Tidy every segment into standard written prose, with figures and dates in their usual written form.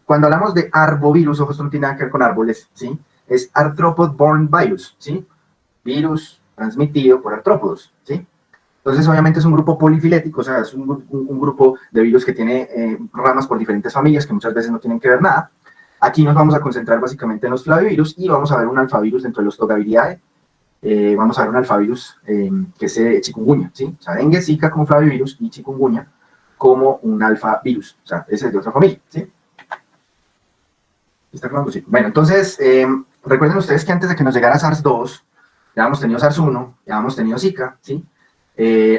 Cuando hablamos de arbovirus, ojo, esto no tiene nada que ver con árboles, ¿sí? Es arthropod-borne virus, ¿sí? Virus transmitido por artrópodos, ¿sí? Entonces, obviamente es un grupo polifilético, o sea, es un grupo de virus que tiene ramas por diferentes familias que muchas veces no tienen que ver nada. Aquí nos vamos a concentrar básicamente en los flavivirus y vamos a ver un alfavirus dentro de los Togaviridae. Vamos a ver un alfavirus que es chikungunya, ¿sí? O sea, dengue, zika como flavivirus y chikungunya como un alfavirus, o sea, ese es de otra familia, ¿sí? ¿Está claro? Sí. Bueno, entonces, recuerden ustedes que antes de que nos llegara SARS-2, ya habíamos tenido SARS-1, ya habíamos tenido Zika, ¿sí?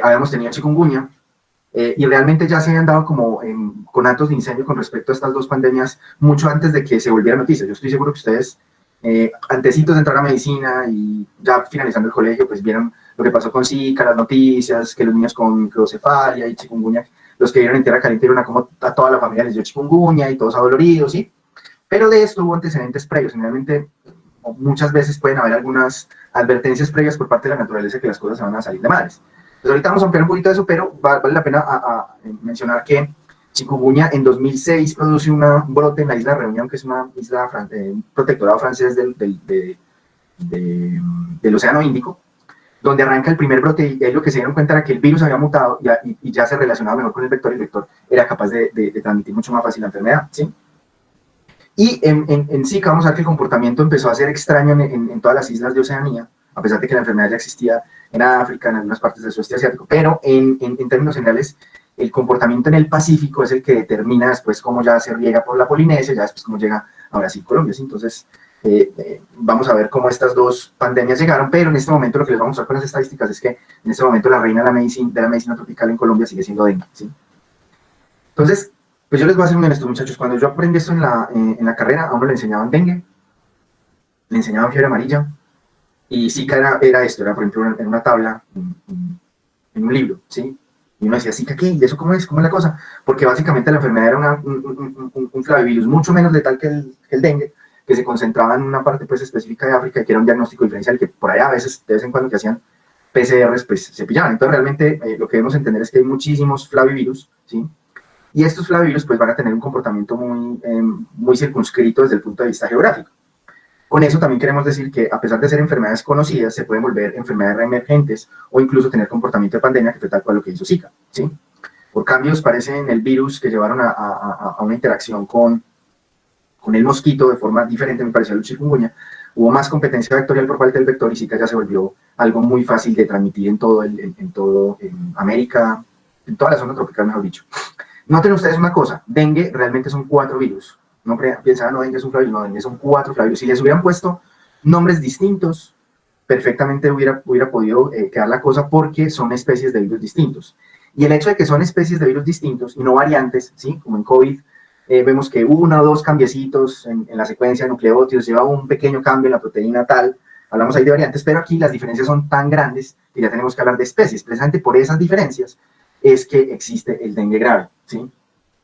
Habíamos tenido chikungunya, y realmente ya se habían dado como conatos de incendio con respecto a estas dos pandemias mucho antes de que se volviera noticia. Yo estoy seguro que ustedes, antecitos de entrar a medicina y ya finalizando el colegio, pues vieron lo que pasó con Zika, las noticias, que los niños con microcefalia y chikungunya, los que vieron en Tierra Caliente vieron a cómo a toda la familia les dio chikungunya y todos adoloridos, ¿sí? Pero de esto hubo antecedentes previos. Generalmente, muchas veces pueden haber algunas advertencias previas por parte de la naturaleza que las cosas se van a salir de madres. Pues ahorita vamos a ampliar un poquito de eso, pero vale la pena mencionar que chikungunya en 2006 produce un brote en la isla Reunión, que es una isla, un protectorado francés del Océano Índico, donde arranca el primer brote, y es lo que se dieron cuenta era que el virus había mutado y ya se relacionaba mejor con el vector, y el vector era capaz de transmitir mucho más fácil la enfermedad, ¿sí? Y en Zika vamos a ver que el comportamiento empezó a ser extraño en todas las islas de Oceanía, a pesar de que la enfermedad ya existía en África, en algunas partes del sudeste asiático, pero en términos generales, el comportamiento en el Pacífico es el que determina después cómo ya se riega por la Polinesia, ya después cómo llega a Brasil, Colombia, ¿sí? Entonces, vamos a ver cómo estas dos pandemias llegaron, pero en este momento lo que les vamos a mostrar con las estadísticas es que en este momento la reina de la medicina tropical en Colombia sigue siendo dengue, ¿sí? Entonces, pues yo les voy a ser muy honesto, muchachos. Cuando yo aprendí esto en la carrera, a uno le enseñaban dengue, le enseñaban fiebre amarilla, y Zika era esto, era por ejemplo en una tabla, en un libro, ¿sí? Y uno decía, ¿Zika qué? ¿Y eso cómo es? ¿Cómo es la cosa? Porque básicamente la enfermedad era un flavivirus mucho menos letal que el dengue, que se concentraba en una parte pues específica de África, y que era un diagnóstico diferencial, que por allá a veces, de vez en cuando que hacían PCRs, pues se pillaban. Entonces realmente lo que debemos entender es que hay muchísimos flavivirus, ¿sí? Y estos flavivirus pues van a tener un comportamiento muy circunscrito desde el punto de vista geográfico. Con eso también queremos decir que a pesar de ser enfermedades conocidas, se pueden volver enfermedades reemergentes o incluso tener comportamiento de pandemia, que fue tal cual lo que hizo Zika, ¿sí? Por cambios parece en el virus que llevaron a una interacción con el mosquito de forma diferente, me pareció el chikungunya, hubo más competencia vectorial por parte del vector y Zika ya se volvió algo muy fácil de transmitir en en América, en toda la zona tropical, mejor dicho. Noten ustedes una cosa, dengue realmente son 4 virus. No piensan, no, dengue es un flavirus, no, dengue son 4 flavirus. Si les hubieran puesto nombres distintos, perfectamente hubiera podido quedar la cosa, porque son especies de virus distintos. Y el hecho de que son especies de virus distintos y no variantes, ¿sí? Como en COVID, vemos que 1 o 2 cambiecitos en la secuencia de nucleótidos, lleva un pequeño cambio en la proteína tal, hablamos ahí de variantes, pero aquí las diferencias son tan grandes que ya tenemos que hablar de especies. Precisamente por esas diferencias es que existe el dengue grave, ¿sí?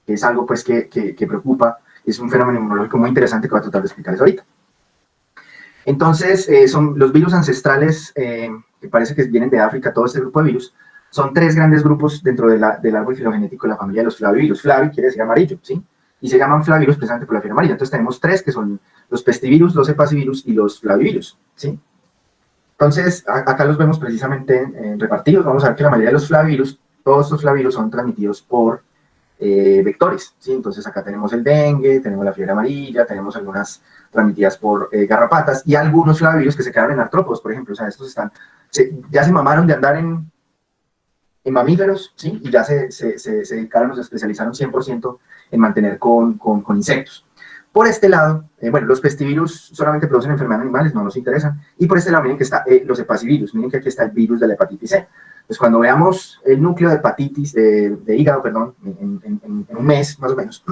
Que es algo pues que preocupa, es un fenómeno inmunológico muy interesante que voy a tratar de explicarles ahorita. Entonces, son los virus ancestrales, que parece que vienen de África, todo este grupo de virus, son 3 grandes grupos dentro del árbol filogenético de la familia de los flavivirus. Flavi quiere decir amarillo, ¿sí? Y se llaman flavirus precisamente por la fiebre amarilla. Entonces tenemos 3 que son los pestivirus, los hepacivirus y los flavivirus, ¿sí? Entonces, acá los vemos precisamente repartidos. Vamos a ver que la mayoría de los flavirus, todos estos flavirus son transmitidos por vectores, ¿sí? Entonces acá tenemos el dengue, tenemos la fiebre amarilla, tenemos algunas transmitidas por garrapatas, y algunos flavivirus que se quedaron en artrópodos, por ejemplo. O sea, estos ya se mamaron de andar en mamíferos, ¿sí? Y ya se dedicaron, se especializaron 100% en mantener con insectos. Por este lado, bueno, los pestivirus solamente producen enfermedades animales, no nos interesan. Y por este lado, miren que está los hepacivirus, miren que aquí está el virus de la hepatitis C. Pues cuando veamos el núcleo de hepatitis, de hígado, perdón, en un mes más o menos,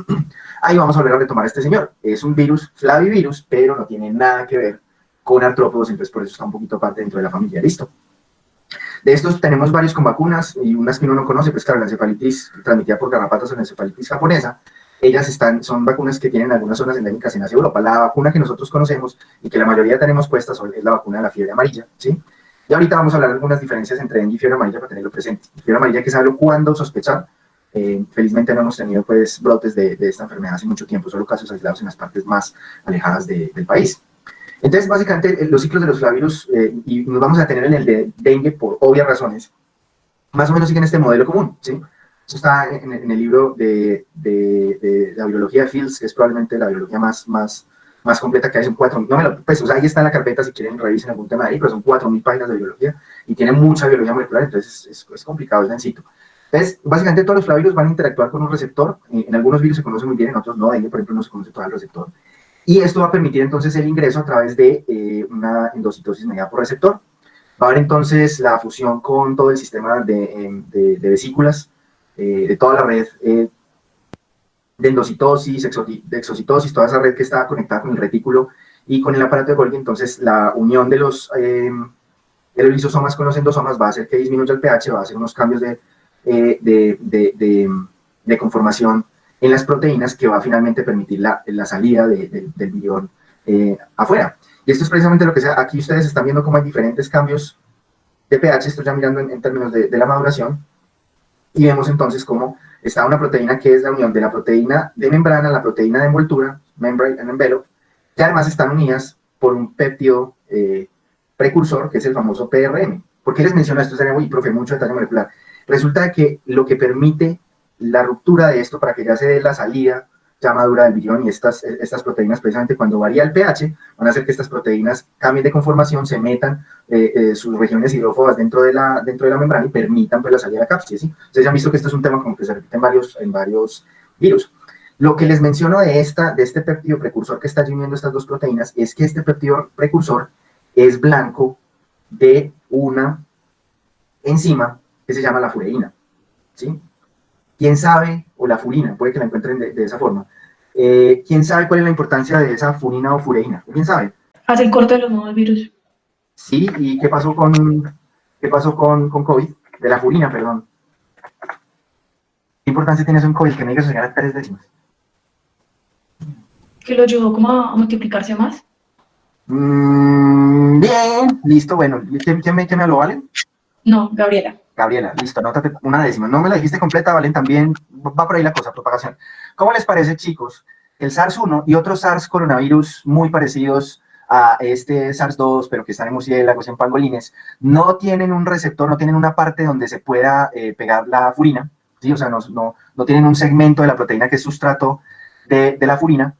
ahí vamos a volver a retomar a este señor. Es un virus flavivirus, pero no tiene nada que ver con artrópodos, entonces por eso está un poquito aparte dentro de la familia. Listo. De estos tenemos varios con vacunas, y unas que uno no conoce, pues claro, la encefalitis transmitida por garrapatas o la encefalitis japonesa. Ellas son vacunas que tienen algunas zonas endémicas en Asia y Europa. La vacuna que nosotros conocemos y que la mayoría tenemos puesta es la vacuna de la fiebre amarilla, ¿sí? Y ahorita vamos a hablar de algunas diferencias entre dengue y fiebre amarilla para tenerlo presente. Fiebre amarilla hay que saberlo cuándo sospechar, Felizmente no hemos tenido pues brotes de esta enfermedad hace mucho tiempo, solo casos aislados en las partes más alejadas del país. Entonces, básicamente, los ciclos de los flavirus, y nos vamos a tener en el de dengue por obvias razones, más o menos siguen este modelo común, ¿sí? Eso está en el libro de la biología de Fields, que es probablemente la biología más completa que hay, son 4.000, no me lo, pues, o sea, ahí está en la carpeta si quieren revisen algún tema de ahí, pero son 4.000 páginas de biología y tiene mucha biología molecular, entonces es complicado, es densito. Entonces, básicamente todos los flavirus van a interactuar con un receptor, en algunos virus se conoce muy bien, en otros no, dengue, por ejemplo, no se conoce todo el receptor, y esto va a permitir entonces el ingreso a través de una endocitosis mediada por receptor. Va a haber entonces la fusión con todo el sistema de vesículas, de toda la red de endocitosis, de exocitosis, toda esa red que está conectada con el retículo y con el aparato de Golgi. Entonces, la unión de los lisosomas con los endosomas va a hacer que disminuya el pH, va a hacer unos cambios de conformación en las proteínas que va a finalmente permitir la salida del virión afuera. Y esto es precisamente lo que sea. Aquí ustedes están viendo cómo hay diferentes cambios de pH, estoy ya mirando en términos de la maduración, y vemos entonces cómo está una proteína que es la unión de la proteína de membrana, la proteína de envoltura, membrane and envelope, que además están unidas por un péptido precursor, que es el famoso PRM. ¿Por qué les menciono esto? Sería muy, profe, mucho detalle molecular. Resulta que lo que permite la ruptura de esto para que ya se dé la salida ya madura del virión y estas proteínas, precisamente cuando varía el pH, van a hacer que estas proteínas cambien de conformación, se metan sus regiones hidrófobas dentro de la membrana y permitan pues, la salida de la cápside, ¿sí? Ustedes ya han visto que esto es un tema como que se repite en varios virus. Lo que les menciono de este péptido precursor que está uniendo estas dos proteínas es que este péptido precursor es blanco de una enzima que se llama la fureína, ¿sí? ¿Quién sabe, o la furina, puede que la encuentren de esa forma, quién sabe cuál es la importancia de esa furina o fureína? ¿Quién sabe? Hace el corte de los nuevos virus. Sí, ¿y qué pasó con COVID? De la furina, perdón. ¿Qué importancia tiene eso en COVID? Que me digas llegar a 3 décimas. Que lo ayudó como a multiplicarse más. Bien, listo, bueno. ¿Quién me habló, Valen? No, Gabriela. Gabriela, listo, anótate 1 décima. No me la dijiste completa, Valen, también va por ahí la cosa, propagación. ¿Cómo les parece, chicos? El SARS-1 y otros SARS coronavirus muy parecidos a este SARS-2, pero que están en murciélagos, en pangolines, no tienen un receptor, no tienen una parte donde se pueda pegar la furina, ¿sí? O sea, no tienen un segmento de la proteína que es sustrato de la furina.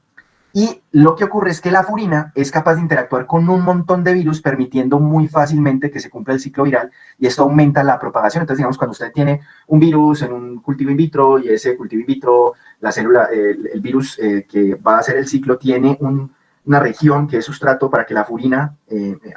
Y lo que ocurre es que la furina es capaz de interactuar con un montón de virus, permitiendo muy fácilmente que se cumpla el ciclo viral, y esto aumenta la propagación. Entonces, digamos, cuando usted tiene un virus en un cultivo in vitro, y ese cultivo in vitro, la célula, el virus que va a hacer el ciclo, tiene una región que es sustrato para que la furina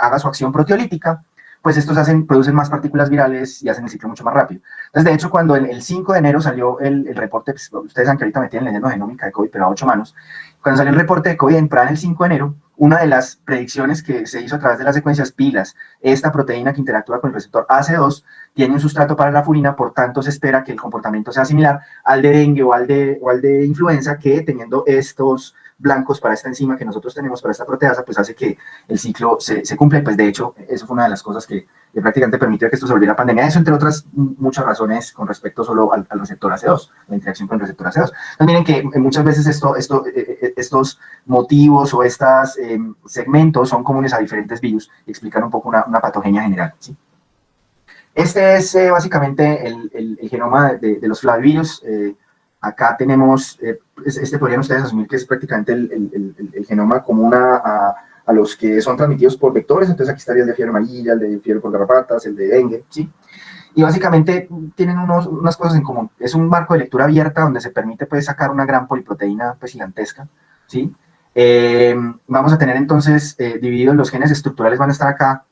haga su acción proteolítica, pues estos producen más partículas virales y hacen el ciclo mucho más rápido. Entonces, de hecho, cuando el 5 de enero salió el reporte, pues, ustedes saben que ahorita me tienen leyendo genómica de COVID, pero a 8 manos, cuando salió el reporte de COVID en Prada el 5 de enero, una de las predicciones que se hizo a través de las secuencias pilas, esta proteína que interactúa con el receptor AC2 tiene un sustrato para la furina, por tanto se espera que el comportamiento sea similar al de dengue o al de influenza, que teniendo estos blancos para esta enzima que nosotros tenemos, para esta proteasa, pues hace que el ciclo se cumpla, y pues de hecho eso fue una de las cosas que prácticamente permitió que esto se volviera pandemia. Eso, entre otras muchas razones, con respecto solo al receptor AC2, la interacción con el receptor AC2. Entonces, miren que muchas veces estos motivos o estos segmentos son comunes a diferentes virus y explican un poco una patogenia general, ¿sí? Este es básicamente el genoma de los flavivirus. Acá tenemos, podrían ustedes asumir que es prácticamente el genoma común a los que son transmitidos por vectores. Entonces aquí estaría el de fiebre amarilla, el de fiebre por garrapatas, el de dengue, ¿sí? Y básicamente tienen unas cosas en común. Es un marco de lectura abierta donde se permite pues, sacar una gran poliproteína pues, gigantesca, ¿sí? Vamos a tener entonces divididos los genes estructurales, van a estar acá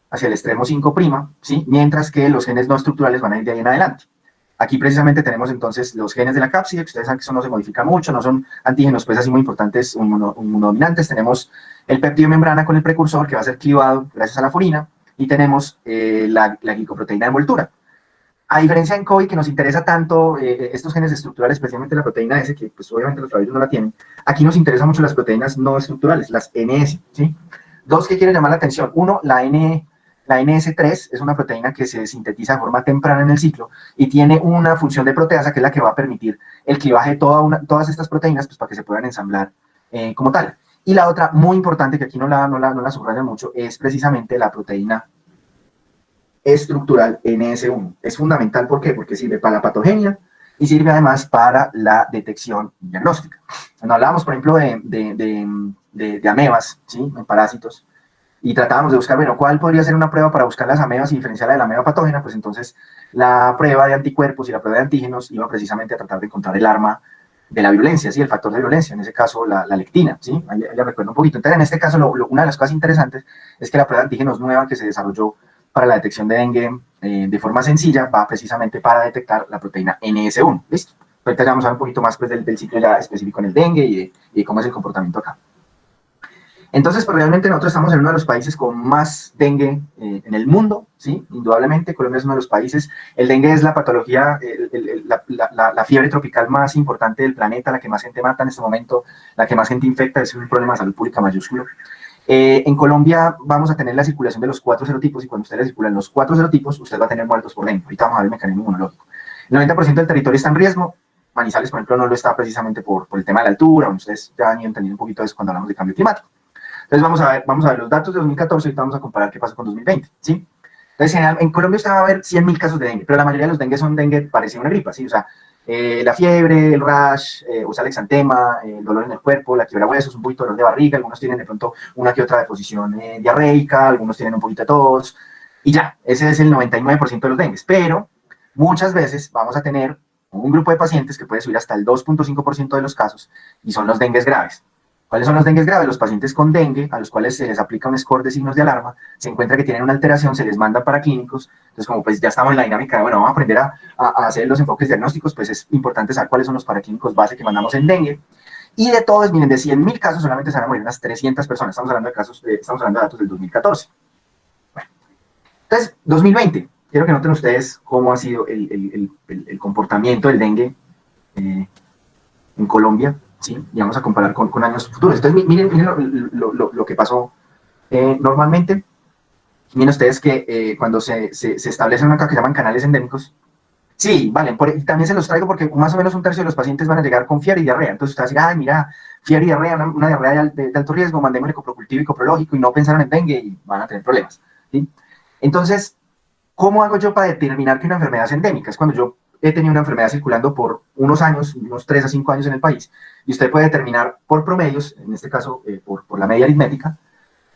hacia el extremo 5', ¿sí? Mientras que los genes no estructurales van a ir de ahí en adelante. Aquí precisamente tenemos entonces los genes de la cápside, que ustedes saben que eso no se modifica mucho, no son antígenos pues así muy importantes, inmunodominantes. Tenemos el péptido de membrana con el precursor que va a ser clivado gracias a la furina, y tenemos la glicoproteína de envoltura. A diferencia en COVID, que nos interesa tanto estos genes estructurales, especialmente la proteína S, que pues obviamente los flavivirus no la tienen, aquí nos interesan mucho las proteínas no estructurales, las NS, ¿sí? Dos que quieren llamar la atención. Uno, la La NS3 es una proteína que se sintetiza de forma temprana en el ciclo y tiene una función de proteasa que es la que va a permitir el clivaje de todas estas proteínas pues, para que se puedan ensamblar como tal. Y la otra, muy importante, que aquí no la subrayan mucho, es precisamente la proteína estructural NS1. Es fundamental, ¿por qué? Porque sirve para la patogenia y sirve además para la detección diagnóstica. Cuando hablábamos, por ejemplo, de amebas, ¿sí? En parásitos, y tratábamos de buscar, bueno, ¿cuál podría ser una prueba para buscar las amebas y diferenciarla de la ameba patógena? Pues entonces la prueba de anticuerpos y la prueba de antígenos iba precisamente a tratar de encontrar el arma de la virulencia, ¿sí? El factor de virulencia, en ese caso la lectina, ¿sí? Ahí ya recuerdo un poquito. Entonces, en este caso, una de las cosas interesantes es que la prueba de antígenos nueva que se desarrolló para la detección de dengue de forma sencilla va precisamente para detectar la proteína NS1, ¿listo? Ahorita ya vamos a ver un poquito más pues, del ciclo ya específico en el dengue y de cómo es el comportamiento acá. Entonces, pues realmente nosotros estamos en uno de los países con más dengue en el mundo, ¿sí? Indudablemente, Colombia es uno de los países. El dengue es la patología, la fiebre tropical más importante del planeta, la que más gente mata en este momento, la que más gente infecta, es un problema de salud pública mayúsculo. En Colombia vamos a tener la circulación de los 4 serotipos y cuando usted le circulan los 4 serotipos, usted va a tener muertos por dengue. Ahorita vamos a ver el mecanismo inmunológico. El 90% del territorio está en riesgo. Manizales, por ejemplo, no lo está precisamente por el tema de la altura. Ustedes ya han entendido un poquito de eso cuando hablamos de cambio climático. Entonces vamos a ver los datos de 2014 y vamos a comparar qué pasó con 2020, ¿sí? Entonces en Colombia usted va a ver 100.000 casos de dengue, pero la mayoría de los dengue son dengue parecido a una gripa, ¿sí? O sea, la fiebre, el rash, o sea, el exantema, el dolor en el cuerpo, la quiebra huesos, un poquito de dolor de barriga, algunos tienen de pronto una que otra deposición diarreica, algunos tienen un poquito de tos, y ya, ese es el 99% de los dengues, pero muchas veces vamos a tener un grupo de pacientes que puede subir hasta el 2.5% de los casos, y son los dengues graves. ¿Cuáles son los dengues graves? Los pacientes con dengue, a los cuales se les aplica un score de signos de alarma, se encuentra que tienen una alteración, se les manda para clínicos, entonces como pues ya estamos en la dinámica de, bueno, vamos a aprender a hacer los enfoques diagnósticos, pues es importante saber cuáles son los paraclínicos base que mandamos en dengue, y de todos, miren, de 100.000 casos solamente se van a morir unas 300 personas, estamos hablando de datos del 2014. Bueno, entonces, 2020, quiero que noten ustedes cómo ha sido el comportamiento del dengue en Colombia, ¿sí? Y vamos a comparar con años futuros. Entonces, miren lo que pasó normalmente. Miren ustedes que cuando se establecen una cosa que llaman canales endémicos, sí, vale, también se los traigo porque más o menos un tercio de los pacientes van a llegar con fiebre y diarrea. Entonces usted va a decir, ay, mira, fiebre y diarrea, una diarrea de alto riesgo, mandémosle coprocultivo y coprológico y no pensaron en dengue y van a tener problemas, ¿sí? Entonces, ¿cómo hago yo para determinar que una enfermedad es endémica? Es cuando yo he tenido una enfermedad circulando por unos años, unos 3 a 5 años en el país, y usted puede determinar por promedios, en este caso por la media aritmética,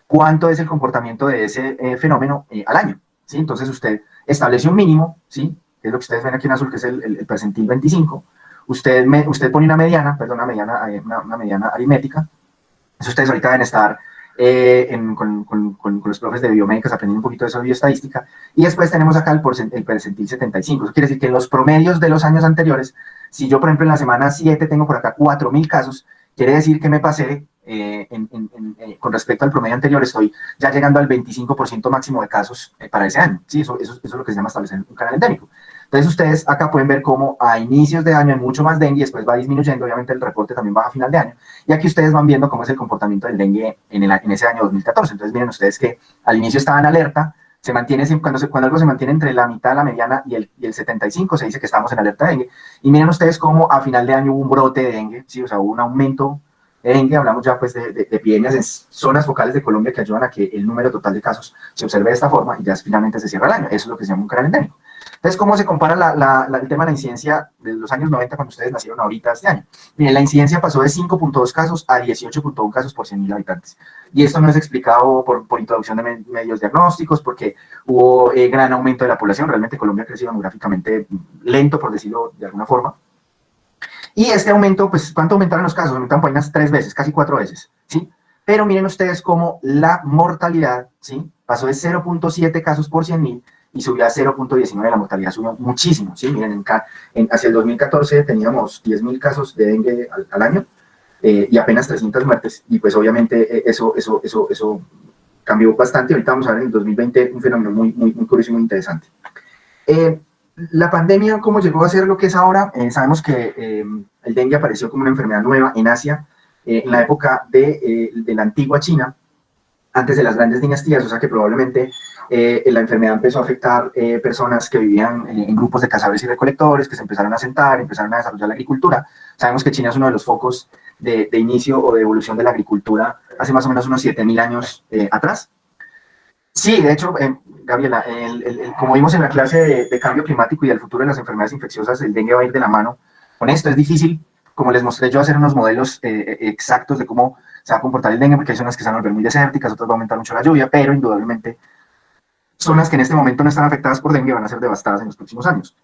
cuánto es el comportamiento de ese fenómeno al año, ¿sí? Entonces usted establece un mínimo, ¿sí? Que es lo que ustedes ven aquí en azul, que es el percentil 25, usted pone una mediana, perdón, una mediana aritmética, eso ustedes ahorita deben estar con los profes de biomédicas aprendiendo un poquito de eso de bioestadística, y después tenemos acá el percentil 75, eso quiere decir que en los promedios de los años anteriores, si yo por ejemplo en la semana 7 tengo por acá 4.000 casos, quiere decir que me pasé con respecto al promedio anterior, estoy ya llegando al 25% máximo de casos para ese año, ¿sí? Eso es lo que se llama establecer un canal endémico. Entonces ustedes acá pueden ver cómo a inicios de año hay mucho más dengue y después va disminuyendo, obviamente el reporte también baja a final de año, y aquí ustedes van viendo cómo es el comportamiento del dengue en ese año 2014. Entonces miren ustedes que al inicio estaba en alerta, se mantiene, cuando algo se mantiene entre la mitad, la mediana y el 75, se dice que estamos en alerta de dengue, y miren ustedes cómo a final de año hubo un brote de dengue, ¿sí? O sea, hubo un aumento de dengue, hablamos ya pues de epidemias en zonas focales de Colombia que ayudan a que el número total de casos se observe de esta forma y ya finalmente se cierra el año. Eso es lo que se llama un canal endémico. Entonces, ¿cómo se compara el tema de la incidencia de los años 90 cuando ustedes nacieron ahorita este año? Miren, la incidencia pasó de 5.2 casos a 18.1 casos por 100.000 habitantes. Y esto no es explicado por introducción de medios diagnósticos, porque hubo gran aumento de la población. Realmente Colombia ha crecido demográficamente lento, por decirlo de alguna forma. Y este aumento, pues, ¿cuánto aumentaron los casos? Aumentaron por unas 3 veces, casi 4 veces, ¿sí? Pero miren ustedes cómo la mortalidad, ¿sí? Pasó de 0.7 casos por 100.000 y subió a 0.19, la mortalidad subió muchísimo, ¿sí? Miren, hacia el 2014 teníamos 10.000 casos de dengue al año y apenas 300 muertes, y pues obviamente eso cambió bastante. Ahorita vamos a ver en el 2020 un fenómeno muy curioso y muy interesante. La pandemia, ¿cómo llegó a ser lo que es ahora? Sabemos que el dengue apareció como una enfermedad nueva en Asia, en la época de la antigua China, antes de las grandes dinastías, o sea que probablemente La enfermedad empezó a afectar personas que vivían en grupos de cazadores y recolectores, que se empezaron a asentar, empezaron a desarrollar la agricultura. Sabemos que China es uno de los focos de inicio o de evolución de la agricultura hace más o menos unos 7.000 años atrás. Sí, de hecho, Gabriela, como vimos en la clase de cambio climático y el futuro de las enfermedades infecciosas, el dengue va a ir de la mano con esto. Es difícil, como les mostré yo, hacer unos modelos exactos de cómo se va a comportar el dengue, porque hay zonas que se van a volver muy desérticas, otras va a aumentar mucho la lluvia, pero indudablemente zonas que en este momento no están afectadas por dengue van a ser devastadas en los próximos años.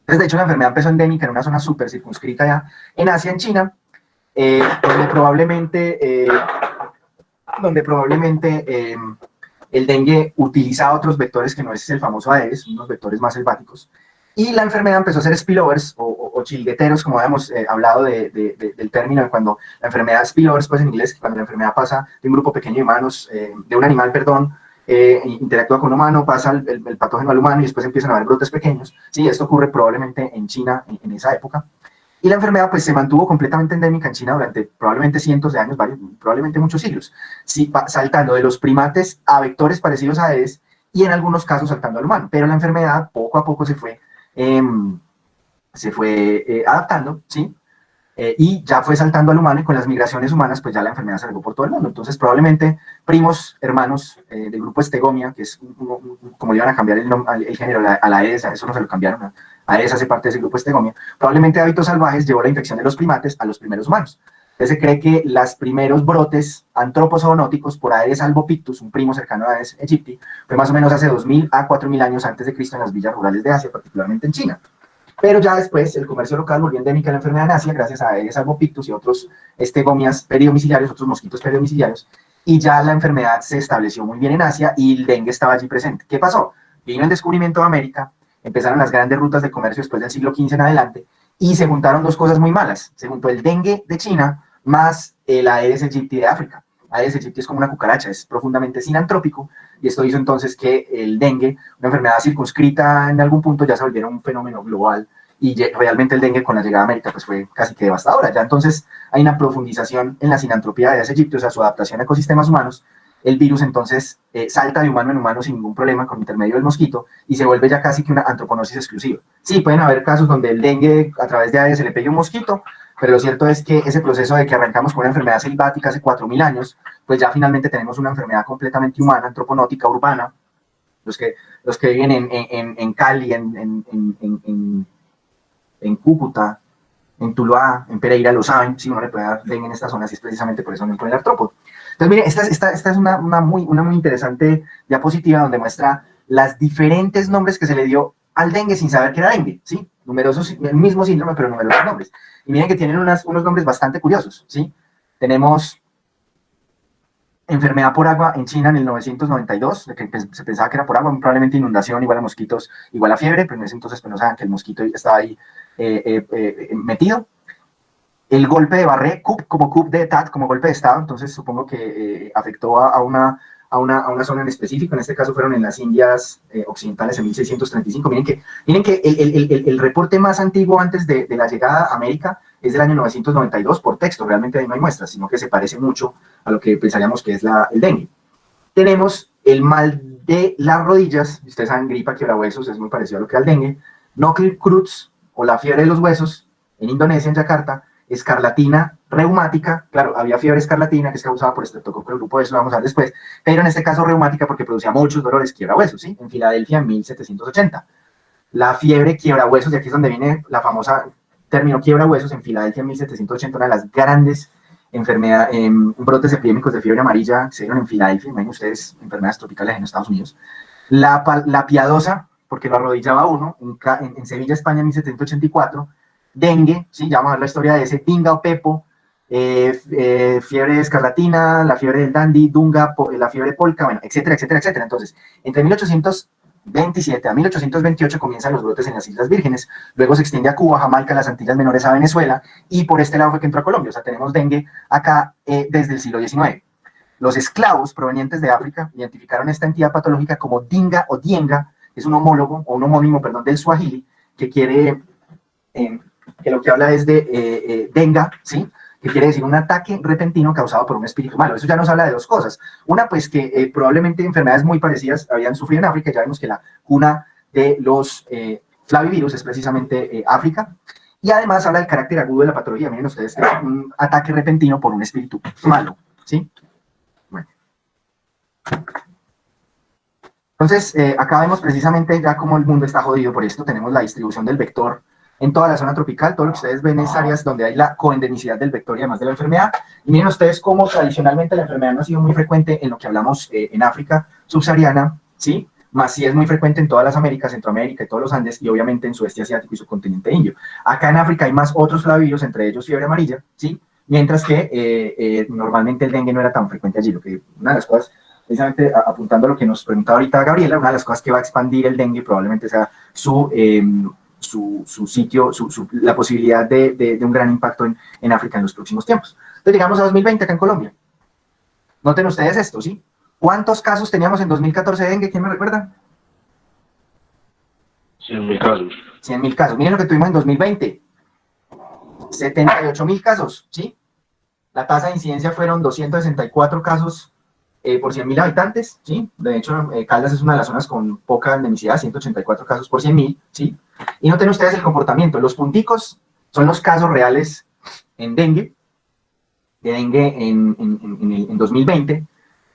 Entonces, de hecho, la enfermedad empezó endémica en una zona súper circunscrita ya en Asia, en China, donde probablemente el dengue utilizaba otros vectores que no es el famoso Aedes, unos vectores más selváticos, y la enfermedad empezó a ser spillovers o chilgueteros, como habíamos hablado del término de cuando la enfermedad spillovers, pues en inglés, cuando la enfermedad pasa de un grupo pequeño de humanos, de un animal, perdón, interactúa con un humano, pasa el patógeno al humano y después empiezan a haber brotes pequeños. Sí, esto ocurre probablemente en China en esa época. Y la enfermedad pues se mantuvo completamente endémica en China durante probablemente cientos de años, probablemente muchos siglos, sí, saltando de los primates a vectores parecidos a Aedes y en algunos casos saltando al humano. Pero la enfermedad poco a poco se fue adaptando, ¿sí? Y ya fue saltando al humano y con las migraciones humanas pues ya la enfermedad se regó por todo el mundo. Entonces probablemente primos, hermanos del grupo Stegomia, que es como le iban a cambiar el género a la Aedes, a eso no se lo cambiaron, Aedes hace parte de ese grupo Stegomia, probablemente hábitos salvajes llevó la infección de los primates a los primeros humanos. Entonces se cree que los primeros brotes antropozoonóticos por Aedes albopictus, un primo cercano a Aedes aegypti, fue más o menos hace 2.000 a 4.000 años antes de Cristo en las villas rurales de Asia, particularmente en China. Pero ya después el comercio local volvió endémica la enfermedad en Asia gracias a Aedes albopictus y otros Stegomias peridomiciliarios, otros mosquitos peridomiciliarios, y ya la enfermedad se estableció muy bien en Asia y el dengue estaba allí presente. ¿Qué pasó? Vino el descubrimiento de América, empezaron las grandes rutas de comercio después del siglo XV en adelante, y se juntaron dos cosas muy malas. Se juntó el dengue de China más el Aedes aegypti de África. Aedes aegypti es como una cucaracha, es profundamente sinantrópico, y esto hizo entonces que el dengue, una enfermedad circunscrita en algún punto, ya se volviera un fenómeno global, y realmente el dengue con la llegada a América pues fue casi que devastadora. Ya entonces hay una profundización en la sinantropía de Aedes aegypti, o sea, su adaptación a ecosistemas humanos. El virus entonces salta de humano en humano sin ningún problema con intermedio del mosquito y se vuelve ya casi que una antroponosis exclusiva. Sí, pueden haber casos donde el dengue a través de Aedes se le pegue un mosquito, pero lo cierto es que ese proceso de que arrancamos con una enfermedad selvática hace 4.000 años, pues ya finalmente tenemos una enfermedad completamente humana, antroponótica, urbana. Los que viven en Cali, en Cúcuta, en Tuluá, en Pereira, lo saben, si uno le puede dar dengue en esta zona, si es precisamente por eso no entró el artrópodo. Entonces, mire, esta es una muy interesante diapositiva donde muestra los diferentes nombres que se le dio al dengue sin saber que era dengue, ¿sí? Numerosos, el mismo síndrome, pero numerosos nombres. Y miren que tienen unos nombres bastante curiosos, ¿sí? Tenemos enfermedad por agua en China en el 992, que se pensaba que era por agua, probablemente inundación igual a mosquitos, igual a fiebre, pero en ese entonces pues, no saben que el mosquito estaba ahí metido. El golpe de Barré, como coup d'etat, como golpe de Estado, entonces supongo que afectó a una zona en específico, en este caso fueron en las Indias occidentales en 1635. Miren que el reporte más antiguo antes de la llegada a América es del año 992 por texto, realmente ahí no hay muestras, sino que se parece mucho a lo que pensaríamos que es el dengue. Tenemos el mal de las rodillas, ustedes saben, gripa, quiebrahuesos, es muy parecido a lo que al dengue, knuckle crutch o la fiebre de los huesos en Indonesia, en Yakarta, escarlatina reumática, claro, había fiebre escarlatina que es causada por estreptococcus, el grupo de eso lo vamos a ver después, pero en este caso reumática porque producía muchos dolores, quiebrahuesos, ¿sí? En Filadelfia en 1780. La fiebre quiebrahuesos, y aquí es donde viene la famosa término quiebrahuesos, en Filadelfia en 1780, una de las grandes brotes epidémicos de fiebre amarilla se dieron en Filadelfia, imaginen ustedes, enfermedades tropicales en Estados Unidos. La piadosa, porque lo arrodillaba uno, en Sevilla, España, en 1784, dengue, ¿sí? Ya vamos a ver la historia de ese, dinga o pepo, fiebre escarlatina, la fiebre del dandy, dunga, la fiebre polca, bueno, etcétera, etcétera, etcétera. Entonces, entre 1827 a 1828 comienzan los brotes en las Islas Vírgenes, luego se extiende a Cuba, Jamaica, las Antillas Menores, a Venezuela, y por este lado fue que entró a Colombia, o sea, tenemos dengue acá desde el siglo XIX. Los esclavos provenientes de África identificaron esta entidad patológica como dinga o dienga, es un homólogo, o un homónimo, perdón, del suajili, que quiere... que lo que habla es de denga, ¿sí? que quiere decir un ataque repentino causado por un espíritu malo. Eso ya nos habla de dos cosas. Una, pues que probablemente enfermedades muy parecidas habían sufrido en África. Ya vemos que la cuna de los flavivirus es precisamente África. Y además habla del carácter agudo de la patología. Miren ustedes que es un ataque repentino por un espíritu malo, ¿sí? Bueno. Entonces, acá vemos precisamente ya cómo el mundo está jodido por esto. Tenemos la distribución del vector en toda la zona tropical. Todo lo que ustedes ven es áreas donde hay la coendemicidad del vector y además de la enfermedad. Y miren ustedes cómo tradicionalmente la enfermedad no ha sido muy frecuente en lo que hablamos en África subsahariana, ¿sí? Más sí es muy frecuente en todas las Américas, Centroamérica y todos los Andes, y obviamente en sudeste asiático y subcontinente indio. Acá en África hay más otros flavivirus, entre ellos fiebre amarilla, ¿sí? Mientras que normalmente el dengue no era tan frecuente allí. Lo que, una de las cosas, precisamente apuntando a lo que nos preguntaba ahorita Gabriela, una de las cosas que va a expandir el dengue probablemente sea su sitio, la posibilidad de un gran impacto en África en los próximos tiempos. Entonces llegamos a 2020 acá en Colombia. Noten ustedes esto, ¿sí? ¿Cuántos casos teníamos en 2014 de dengue? ¿Quién me recuerda? 100.000 casos. 100.000 casos. Miren lo que tuvimos en 2020. 78.000 casos, ¿sí? La tasa de incidencia fueron 264 casos por 100.000 habitantes, ¿sí? De hecho, Caldas es una de las zonas con poca endemicidad, 184 casos por 100.000, ¿sí? Y noten ustedes el comportamiento. Los punticos son los casos reales en dengue, en 2020.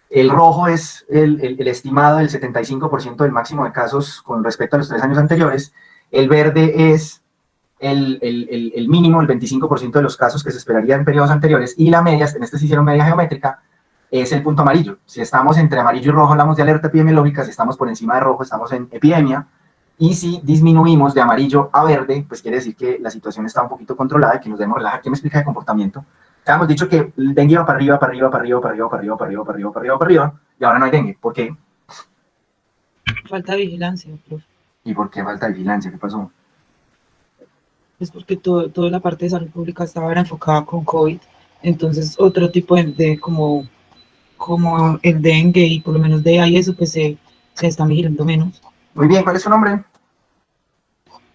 El rojo es el estimado del 75% del máximo de casos con respecto a los 3 años anteriores. El verde es el mínimo, el 25% de los casos que se esperaría en periodos anteriores. Y la media, en este se hicieron media geométrica, es el punto amarillo. Si estamos entre amarillo y rojo, hablamos de alerta epidemiológica. Si estamos por encima de rojo, estamos en epidemia. Y si disminuimos de amarillo a verde, pues quiere decir que la situación está un poquito controlada y que nos debemos relajar. ¿Qué me explica de comportamiento? Habíamos dicho que el dengue iba para arriba, para arriba, para arriba, para arriba, para arriba, para arriba, para arriba, para arriba, para arriba, y ahora no hay dengue. ¿Por qué? Falta de vigilancia, profe. ¿Y por qué falta de vigilancia? ¿Qué pasó? Es porque toda la parte de salud pública estaba enfocada con COVID, entonces otro tipo de como el dengue y por lo menos de ahí eso pues se están vigilando menos. Muy bien, ¿cuál es su nombre?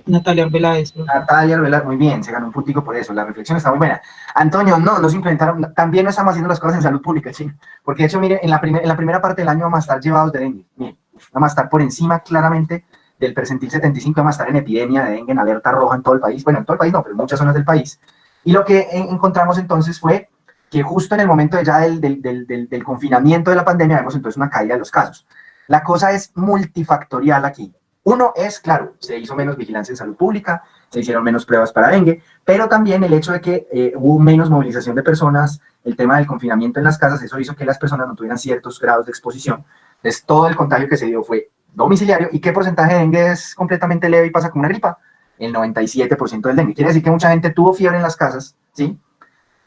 Natalia Arbeláez, profe. Natalia Arbeláez, muy bien, se ganó un puntico por eso, la reflexión está muy buena. Antonio, no se implementaron, también no estamos haciendo las cosas en salud pública, sí, porque de hecho, mire, en la primera parte del año vamos a estar llevados de dengue, mire, vamos a estar por encima claramente del percentil 75, vamos a estar en epidemia de dengue, en alerta roja en todo el país, bueno, en todo el país no, pero en muchas zonas del país, y lo que encontramos entonces fue que justo en el momento ya del confinamiento de la pandemia vemos entonces una caída de los casos. La cosa es multifactorial aquí. Uno es, claro, se hizo menos vigilancia en salud pública, se hicieron menos pruebas para dengue, pero también el hecho de que hubo menos movilización de personas, el tema del confinamiento en las casas, eso hizo que las personas no tuvieran ciertos grados de exposición. Entonces, todo el contagio que se dio fue domiciliario. ¿Y qué porcentaje de dengue es completamente leve y pasa como una gripa? El 97% del dengue. Quiere decir que mucha gente tuvo fiebre en las casas, ¿sí?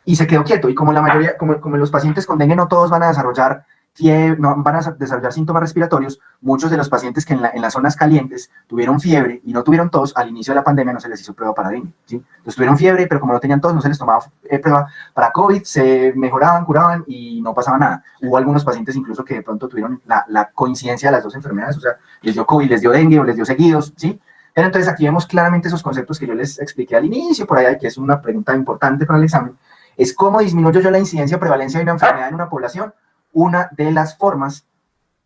Y se quedó quieto. Y como la mayoría, como los pacientes con dengue no todos van a desarrollar fiebre, no van a desarrollar síntomas respiratorios, muchos de los pacientes que en las zonas calientes tuvieron fiebre y no tuvieron tos, al inicio de la pandemia no se les hizo prueba para dengue, ¿sí? Entonces tuvieron fiebre, pero como no tenían tos, no se les tomaba prueba para COVID, se mejoraban, curaban y no pasaba nada. Hubo algunos pacientes incluso que de pronto tuvieron la coincidencia de las dos enfermedades, o sea, les dio COVID, les dio dengue o les dio seguidos, ¿sí? Pero entonces aquí vemos claramente esos conceptos que yo les expliqué al inicio, por ahí, que es una pregunta importante para el examen, es cómo disminuyo yo la incidencia o prevalencia de una enfermedad en una población. Una de las formas,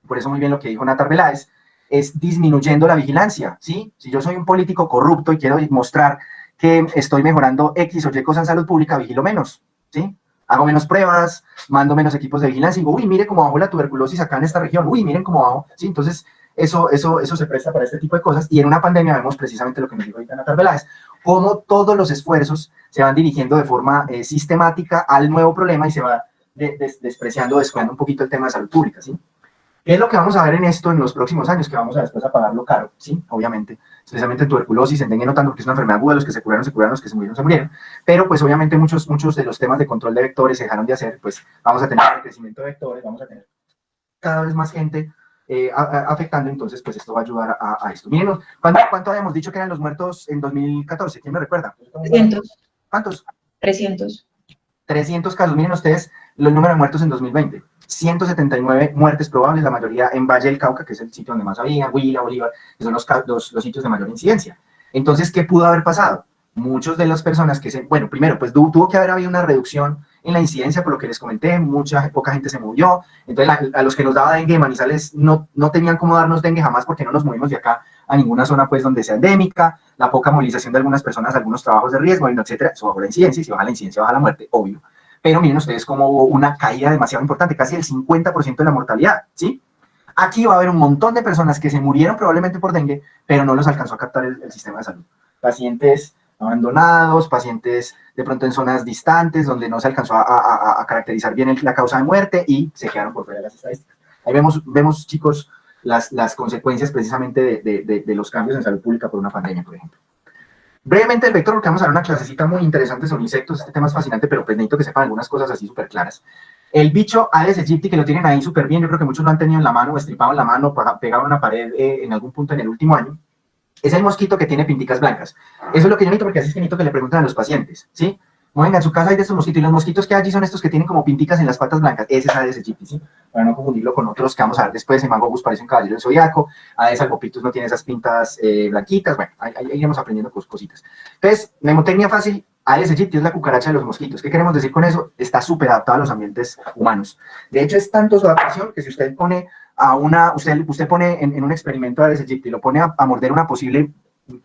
por eso muy bien lo que dijo Natalia Arbeláez, es disminuyendo la vigilancia, ¿sí? Si yo soy un político corrupto y quiero mostrar que estoy mejorando X o Y cosas en salud pública, vigilo menos, ¿sí? Hago menos pruebas, mando menos equipos de vigilancia y digo, uy, mire cómo bajó la tuberculosis acá en esta región, uy, miren cómo bajó, ¿sí? Entonces, eso se presta para este tipo de cosas, y en una pandemia vemos precisamente lo que nos dijo ahorita Natalia Arbeláez, cómo todos los esfuerzos se van dirigiendo de forma sistemática al nuevo problema y se va despreciando, descuidando un poquito el tema de salud pública, ¿sí? ¿Qué es lo que vamos a ver en esto en los próximos años? Que vamos a después a pagarlo caro, ¿sí? Obviamente, especialmente en tuberculosis, en dengue no tanto porque es una enfermedad aguda, los que se curaron, los que se murieron, pero pues obviamente muchos de los temas de control de vectores se dejaron de hacer, pues vamos a tener el crecimiento de vectores, vamos a tener cada vez más gente afectando, entonces pues esto va a ayudar a esto. Miren, ¿cuánto habíamos dicho que eran los muertos en 2014? ¿Quién me recuerda? 300. ¿Cuántos? 300. 300 casos. Miren ustedes los números de muertos en 2020. 179 muertes probables, la mayoría en Valle del Cauca, que es el sitio donde más había, Huila, Bolívar, que son los sitios de mayor incidencia. Entonces, ¿qué pudo haber pasado? muchos de las personas que bueno, primero, pues tuvo que haber habido una reducción en la incidencia, por lo que les comenté, poca gente se murió, entonces a los que nos daba dengue de Manizales no tenían cómo darnos dengue jamás porque no nos movimos de acá a ninguna zona pues donde sea endémica, la poca movilización de algunas personas, algunos trabajos de riesgo, etcétera, eso bajó la incidencia, y si baja la incidencia baja la muerte, obvio, pero miren ustedes cómo hubo una caída demasiado importante, casi el 50% de la mortalidad, ¿sí? Aquí va a haber un montón de personas que se murieron probablemente por dengue, pero no los alcanzó a captar el sistema de salud. Pacientes abandonados, pacientes de pronto en zonas distantes donde no se alcanzó a caracterizar bien la causa de muerte y se quedaron por fuera de las estadísticas. Ahí vemos chicos, las consecuencias precisamente de los cambios en salud pública por una pandemia, por ejemplo. Brevemente el vector, porque vamos a dar una clasecita muy interesante sobre insectos, este tema es fascinante, pero pues necesito que sepan algunas cosas así súper claras. El bicho Aedes aegypti, que lo tienen ahí súper bien, yo creo que muchos lo han tenido en la mano, o estripado en la mano, pegado a una pared en algún punto en el último año, es el mosquito que tiene pinticas blancas. Eso es lo que yo necesito, porque así es que necesito que le pregunten a los pacientes, ¿sí? Venga, en su casa hay de estos mosquitos, y los mosquitos que hay allí son estos que tienen como pinticas en las patas blancas, ese es Aedes aegypti, ¿sí? Para no confundirlo con otros que vamos a ver después, Hemangobus parece un caballero del zodiaco, Aedes albopictus no tiene esas pintas blanquitas, bueno, ahí iremos aprendiendo cositas. Entonces, mnemotecnia fácil, Aedes aegypti es la cucaracha de los mosquitos. ¿Qué queremos decir con eso? Está súper adaptado a los ambientes humanos. De hecho, es tanto su adaptación que si usted pone usted pone en un experimento Aedes aegypti y lo pone a morder una posible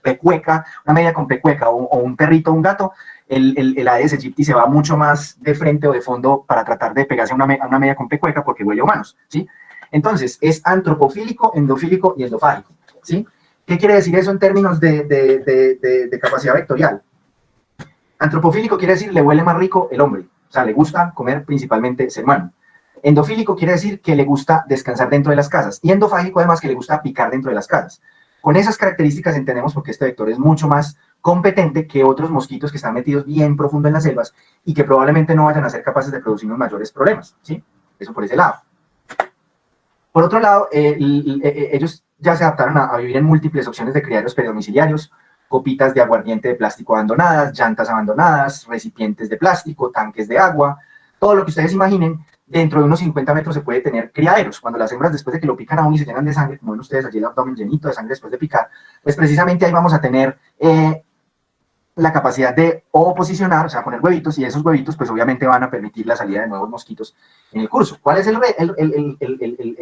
pecueca, una media con pecueca o un perrito o un gato, el Aedes aegypti se va mucho más de frente o de fondo para tratar de pegarse a una media con pecueca porque huele a humanos, ¿sí? Entonces, es antropofílico, endofílico y endofágico, ¿sí? ¿Qué quiere decir eso en términos de capacidad vectorial? Antropofílico quiere decir le huele más rico el hombre, o sea, le gusta comer principalmente ser humano. Endofílico quiere decir que le gusta descansar dentro de las casas. Y endofágico, además, que le gusta picar dentro de las casas. Con esas características entendemos porque este vector es mucho más competente que otros mosquitos que están metidos bien profundo en las selvas y que probablemente no vayan a ser capaces de producirnos mayores problemas, ¿sí? Eso por ese lado. Por otro lado, ellos ya se adaptaron a vivir en múltiples opciones de criaderos peridomiciliarios, copitas de aguardiente de plástico abandonadas, llantas abandonadas, recipientes de plástico, tanques de agua, todo lo que ustedes imaginen. Dentro de unos 50 metros se puede tener criaderos. Cuando las hembras, después de que lo pican a uno y se llenan de sangre, como ven ustedes allí el abdomen llenito de sangre después de picar, pues precisamente ahí vamos a tener la capacidad de oposicionar, o sea, poner huevitos, y esos huevitos pues obviamente van a permitir la salida de nuevos mosquitos en el curso. ¿Cuál es el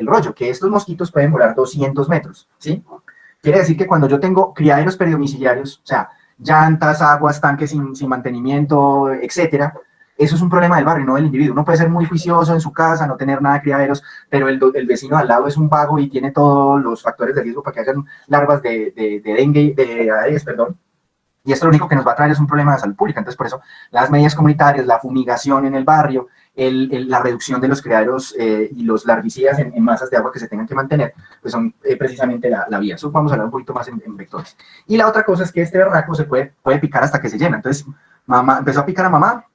rollo? Que estos mosquitos pueden volar 200 metros, ¿sí? Quiere decir que cuando yo tengo criaderos peridomiciliarios, o sea, llantas, aguas, tanques sin mantenimiento, etcétera, eso es un problema del barrio, no del individuo. Uno puede ser muy juicioso en su casa, no tener nada de criaderos, pero el vecino al lado es un vago y tiene todos los factores de riesgo para que hayan larvas de dengue, de Aedes, perdón. Y esto lo único que nos va a traer es un problema de salud pública. Entonces, por eso, las medidas comunitarias, la fumigación en el barrio, la reducción de los criaderos y los larvicidas en masas de agua que se tengan que mantener, pues son precisamente la vía. Eso vamos a hablar un poquito más en vectores. Y la otra cosa es que este berraco se puede picar hasta que se llena. Entonces, mamá empezó a picar a mamá,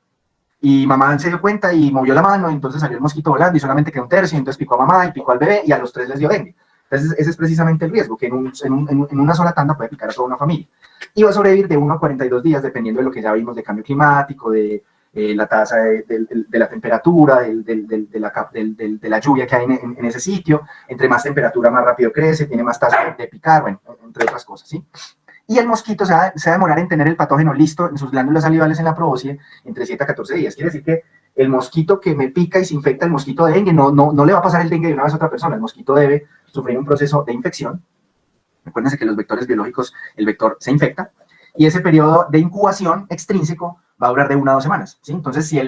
y mamá se dio cuenta y movió la mano, y entonces salió el mosquito volando y solamente quedó un tercio, y entonces picó a mamá y picó al bebé, y a los 3 les dio dengue. Entonces, ese es precisamente el riesgo, que en una sola tanda puede picar a toda una familia. Y va a sobrevivir de 1 a 42 días, dependiendo de lo que ya vimos de cambio climático, de la tasa de la temperatura, de la lluvia que hay en ese sitio. Entre más temperatura, más rápido crece, tiene más tasa de picar, bueno, entre otras cosas, ¿sí? Y el mosquito se va a demorar en tener el patógeno listo en sus glándulas salivales en la probóscide entre 7 a 14 días. Quiere decir que el mosquito que me pica y se infecta, el mosquito de dengue, no le va a pasar el dengue de una vez a otra persona. El mosquito debe sufrir un proceso de infección. Recuérdense que los vectores biológicos, el vector se infecta, y ese periodo de incubación extrínseco va a durar de 1 a 2 semanas, ¿sí? Entonces, si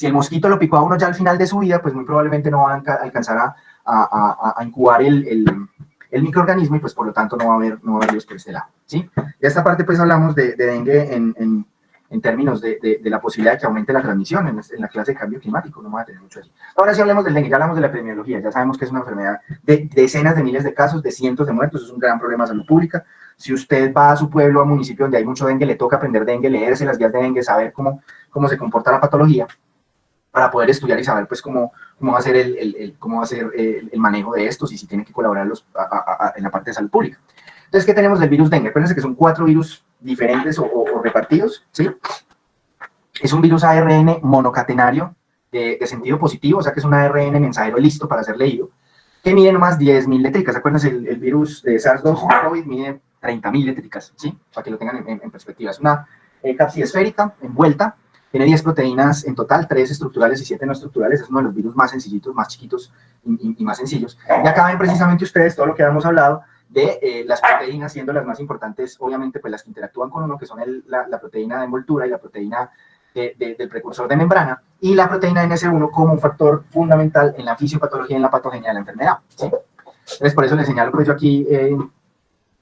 el mosquito lo picó a uno ya al final de su vida, pues muy probablemente no va a alcanzar a incubar el microorganismo, y pues por lo tanto no va a haber virus por este lado, ¿sí? De esta parte pues hablamos de dengue en términos de la posibilidad de que aumente la transmisión en la clase de cambio climático, no vamos a tener mucho así. Ahora sí hablemos del dengue, ya hablamos de la epidemiología, ya sabemos que es una enfermedad de decenas de miles de casos, de cientos de muertos, es un gran problema de salud pública. Si usted va a su pueblo, a municipio donde hay mucho dengue, le toca aprender dengue, leerse las guías de dengue, saber cómo se comporta la patología, para poder estudiar y saber pues cómo va a ser el manejo de estos, y si tienen que colaborar en la parte de salud pública. Entonces, ¿qué tenemos del virus dengue? Acuérdense que son 4 virus diferentes o repartidos, ¿sí? Es un virus ARN monocatenario de sentido positivo, o sea que es un ARN mensajero listo para ser leído, que mide nomás 10.000 letricas. Acuérdense, el virus de SARS-2 COVID mide 30.000 letricas, ¿sí? Para que lo tengan en perspectiva. Es una cápside esférica, envuelta, tiene 10 proteínas en total, 3 estructurales y 7 no estructurales, es uno de los virus más sencillitos, más chiquitos y más sencillos. Y acá ven precisamente ustedes todo lo que habíamos hablado de las proteínas, siendo las más importantes, obviamente, pues las que interactúan con uno, que son la proteína de envoltura y la proteína del precursor de membrana, y la proteína NS1 como un factor fundamental en la fisiopatología y en la patogenia de la enfermedad, ¿sí? Entonces, por eso les señalo pues yo aquí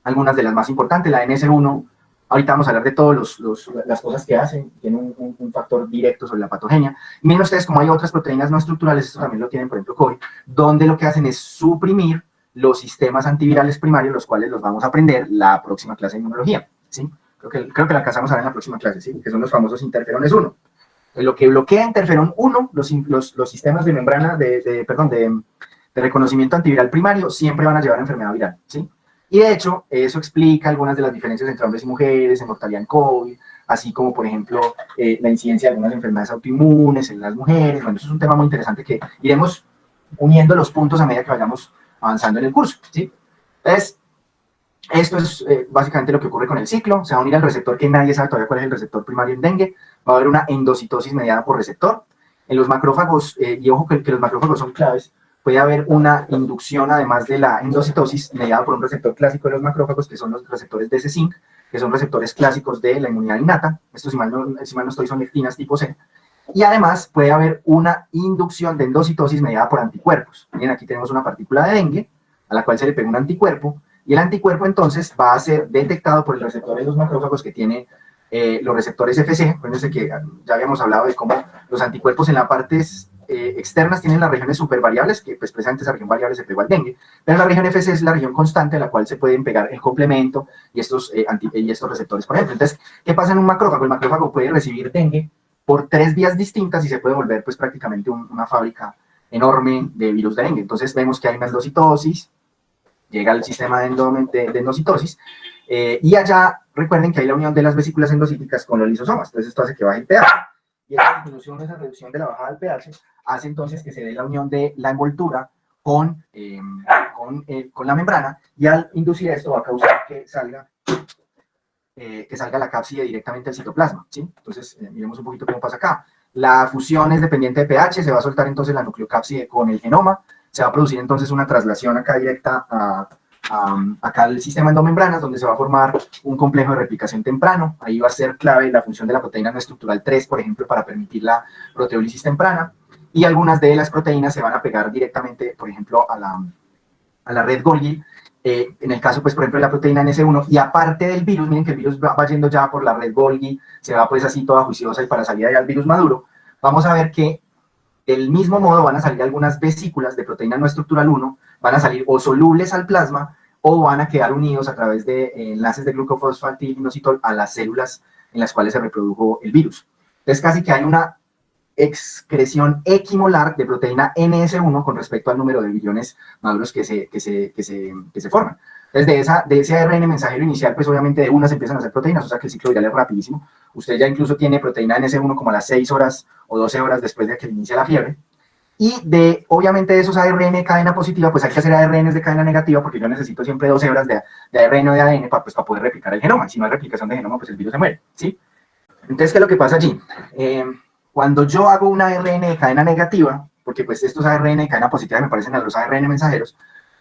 algunas de las más importantes. La NS1, ahorita vamos a hablar de todas las cosas que hacen, tiene un factor directo sobre la patogenia. Miren ustedes como hay otras proteínas no estructurales, esto también lo tienen, por ejemplo, COVID, donde lo que hacen es suprimir los sistemas antivirales primarios, los cuales los vamos a aprender la próxima clase de inmunología, ¿sí? Creo que la alcanzamos a ver en la próxima clase, ¿sí? Que son los famosos interferones 1. Lo que bloquea interferón 1, los sistemas de membrana, de reconocimiento antiviral primario, siempre van a llevar a enfermedad viral, ¿sí? Y de hecho, eso explica algunas de las diferencias entre hombres y mujeres, en mortalidad en COVID, así como, por ejemplo, la incidencia de algunas enfermedades autoinmunes en las mujeres. Bueno, eso es un tema muy interesante que iremos uniendo los puntos a medida que vayamos avanzando en el curso, ¿sí? Entonces, esto es básicamente lo que ocurre con el ciclo. Se va a unir al receptor que nadie sabe todavía cuál es el receptor primario en dengue. Va a haber una endocitosis mediada por receptor. En los macrófagos, y ojo que los macrófagos son claves, puede haber una inducción, además de la endocitosis, mediada por un receptor clásico de los macrófagos, que son los receptores de C5, que son receptores clásicos de la inmunidad innata. Estos, si mal no estoy, son lectinas tipo C. Y además puede haber una inducción de endocitosis mediada por anticuerpos. Miren, aquí tenemos una partícula de dengue, a la cual se le pega un anticuerpo, y el anticuerpo entonces va a ser detectado por el receptor de los macrófagos que tiene los receptores FC. Acuérdense que ya habíamos hablado de cómo los anticuerpos en las partes externas tienen las regiones supervariables, que pues precisamente esa región variable se pegó al dengue, pero la región FC es la región constante en la cual se pueden pegar el complemento y estos receptores, por ejemplo. Entonces, ¿qué pasa en un macrófago? El macrófago puede recibir dengue por 3 vías distintas y se puede volver pues prácticamente una fábrica enorme de virus de dengue. Entonces vemos que hay una endocitosis, llega al sistema de endocitosis, y allá recuerden que hay la unión de las vesículas endocíticas con los lisosomas, entonces esto hace que baje el pH, y esa disminución, esa reducción de la bajada del pH hace entonces que se dé la unión de la envoltura con la membrana, y al inducir esto va a causar que salga la cápside directamente al citoplasma, ¿sí? Entonces, miremos un poquito cómo pasa acá. La fusión es dependiente de pH, se va a soltar entonces la nucleocápside con el genoma, se va a producir entonces una traslación acá directa acá al sistema endomembranas, donde se va a formar un complejo de replicación temprano. Ahí va a ser clave la función de la proteína no estructural 3, por ejemplo, para permitir la proteólisis temprana, y algunas de las proteínas se van a pegar directamente, por ejemplo, a la red Golgi, en el caso, pues, por ejemplo, de la proteína NS1, y aparte del virus, miren que el virus va yendo ya por la red Golgi, se va pues así toda juiciosa y para salir allá al virus maduro, vamos a ver que del mismo modo van a salir algunas vesículas de proteína no estructural 1, van a salir o solubles al plasma o van a quedar unidos a través de enlaces de glucofosfatilinositol a las células en las cuales se reprodujo el virus. Entonces casi que hay una excreción equimolar de proteína NS1 con respecto al número de billones maduros que se forman. Entonces de ese ARN mensajero inicial, pues obviamente de una se empiezan a hacer proteínas, o sea que el ciclo viral es rapidísimo. Usted ya incluso tiene proteína NS1 como a las 6 horas o 12 horas después de que inicia la fiebre. Y obviamente de esos ARN cadena positiva, pues hay que hacer ARNs de cadena negativa, porque yo necesito siempre 12 horas de ARN o de ADN para poder replicar el genoma. Si no hay replicación de genoma, pues el virus se muere, ¿sí? Entonces, ¿qué es lo que pasa allí? Cuando yo hago una ARN de cadena negativa, porque pues estos ARN de cadena positiva me parecen a los ARN mensajeros,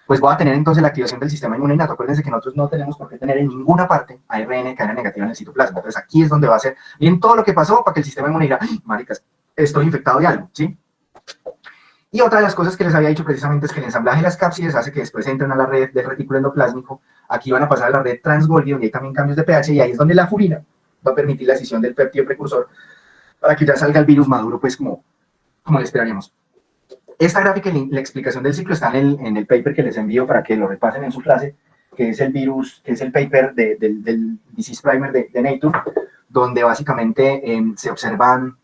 pues voy a tener entonces la activación del sistema inmune innato. Acuérdense que nosotros no tenemos por qué tener en ninguna parte ARN de cadena negativa en el citoplasma. Entonces aquí es donde va a ser bien todo lo que pasó para que el sistema inmune diga, maricas, estoy infectado de algo, ¿sí? Y otra de las cosas que les había dicho precisamente es que el ensamblaje de las cápsides hace que después entren a la red del retículo endoplásmico. Aquí van a pasar a la red trans-Golgi, donde hay también cambios de pH, y ahí es donde la furina va a permitir la escisión del péptido precursor para que ya salga el virus maduro, pues como le esperaríamos. Esta gráfica y la explicación del ciclo están en el paper que les envío para que lo repasen en su clase, que es el virus, que es el paper del Disease Primer de Nature, donde básicamente se observan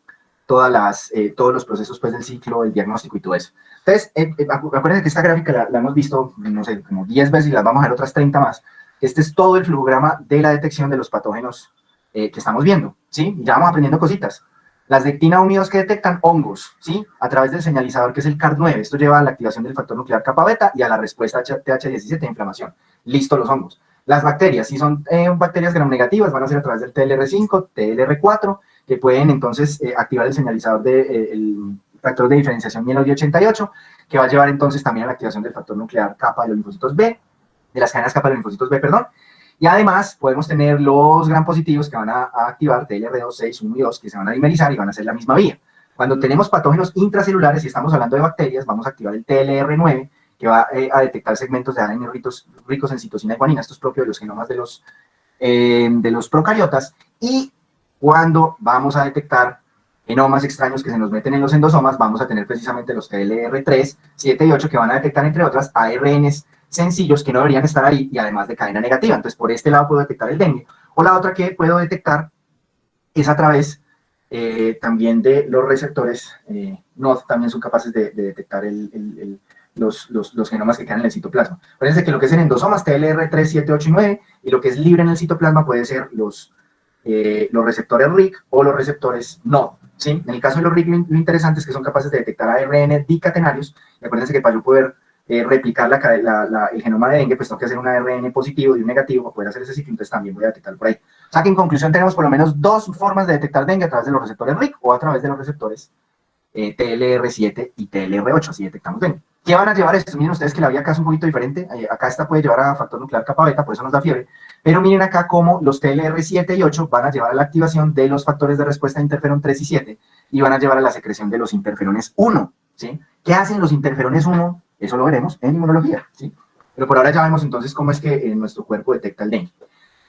todos los procesos pues, del ciclo, el diagnóstico y todo eso. Entonces, acuérdense que esta gráfica la hemos visto, no sé, como 10 veces y las vamos a ver otras 30 más. Este es todo el flujograma de la detección de los patógenos que estamos viendo, ¿sí? Y ya vamos aprendiendo cositas. Las dectina unidos que detectan hongos, ¿sí? A través del señalizador que es el CARD9. Esto lleva a la activación del factor nuclear kappa beta y a la respuesta TH17 de inflamación. Listo los hongos. Las bacterias, si son bacterias gram-negativas, van a ser a través del TLR5, TLR4, que pueden entonces activar el señalizador del factor de diferenciación mieloide 88, que va a llevar entonces también a la activación del factor nuclear kappa de los linfocitos B, de las cadenas kappa de los linfocitos B, perdón. Y además podemos tener los gram positivos que van a activar TLR2, 6, 1 y 2, que se van a dimerizar y van a hacer la misma vía. Cuando tenemos patógenos intracelulares y estamos hablando de bacterias, vamos a activar el TLR9, que va a detectar segmentos de ADN ricos en citosina y guanina. Esto es propio de los genomas de los procariotas. Y cuando vamos a detectar genomas extraños que se nos meten en los endosomas, vamos a tener precisamente los TLR3, 7 y 8, que van a detectar, entre otras, ARNs sencillos que no deberían estar ahí y además de cadena negativa. Entonces, por este lado puedo detectar el dengue. O la otra que puedo detectar es a través también de los receptores NOD, también son capaces de detectar los genomas que quedan en el citoplasma. Fíjense que lo que es en endosomas, TLR3, 7, 8 y 9, y lo que es libre en el citoplasma puede ser los receptores RIC o los receptores NOD. ¿Sí? En el caso de los RIC, lo interesante es que son capaces de detectar ARN dicatenarios. Acuérdense que para yo poder replicar el genoma de dengue, pues tengo que hacer un ARN positivo y un negativo para poder hacer ese ciclo, entonces también voy a detectar por ahí. O sea que en conclusión tenemos por lo menos dos formas de detectar dengue a través de los receptores RIC o a través de los receptores TLR7 y TLR8, así detectamos dengue. ¿Qué van a llevar estos? Miren ustedes que la vía acá es un poquito diferente, acá esta puede llevar a factor nuclear kappa beta, por eso nos da fiebre, pero miren acá cómo los TLR7 y 8 van a llevar a la activación de los factores de respuesta de interferón 3 y 7 y van a llevar a la secreción de los interferones 1, ¿sí? ¿Qué hacen los interferones 1? Eso lo veremos en inmunología, ¿sí? Pero por ahora ya vemos entonces cómo es que nuestro cuerpo detecta el dengue.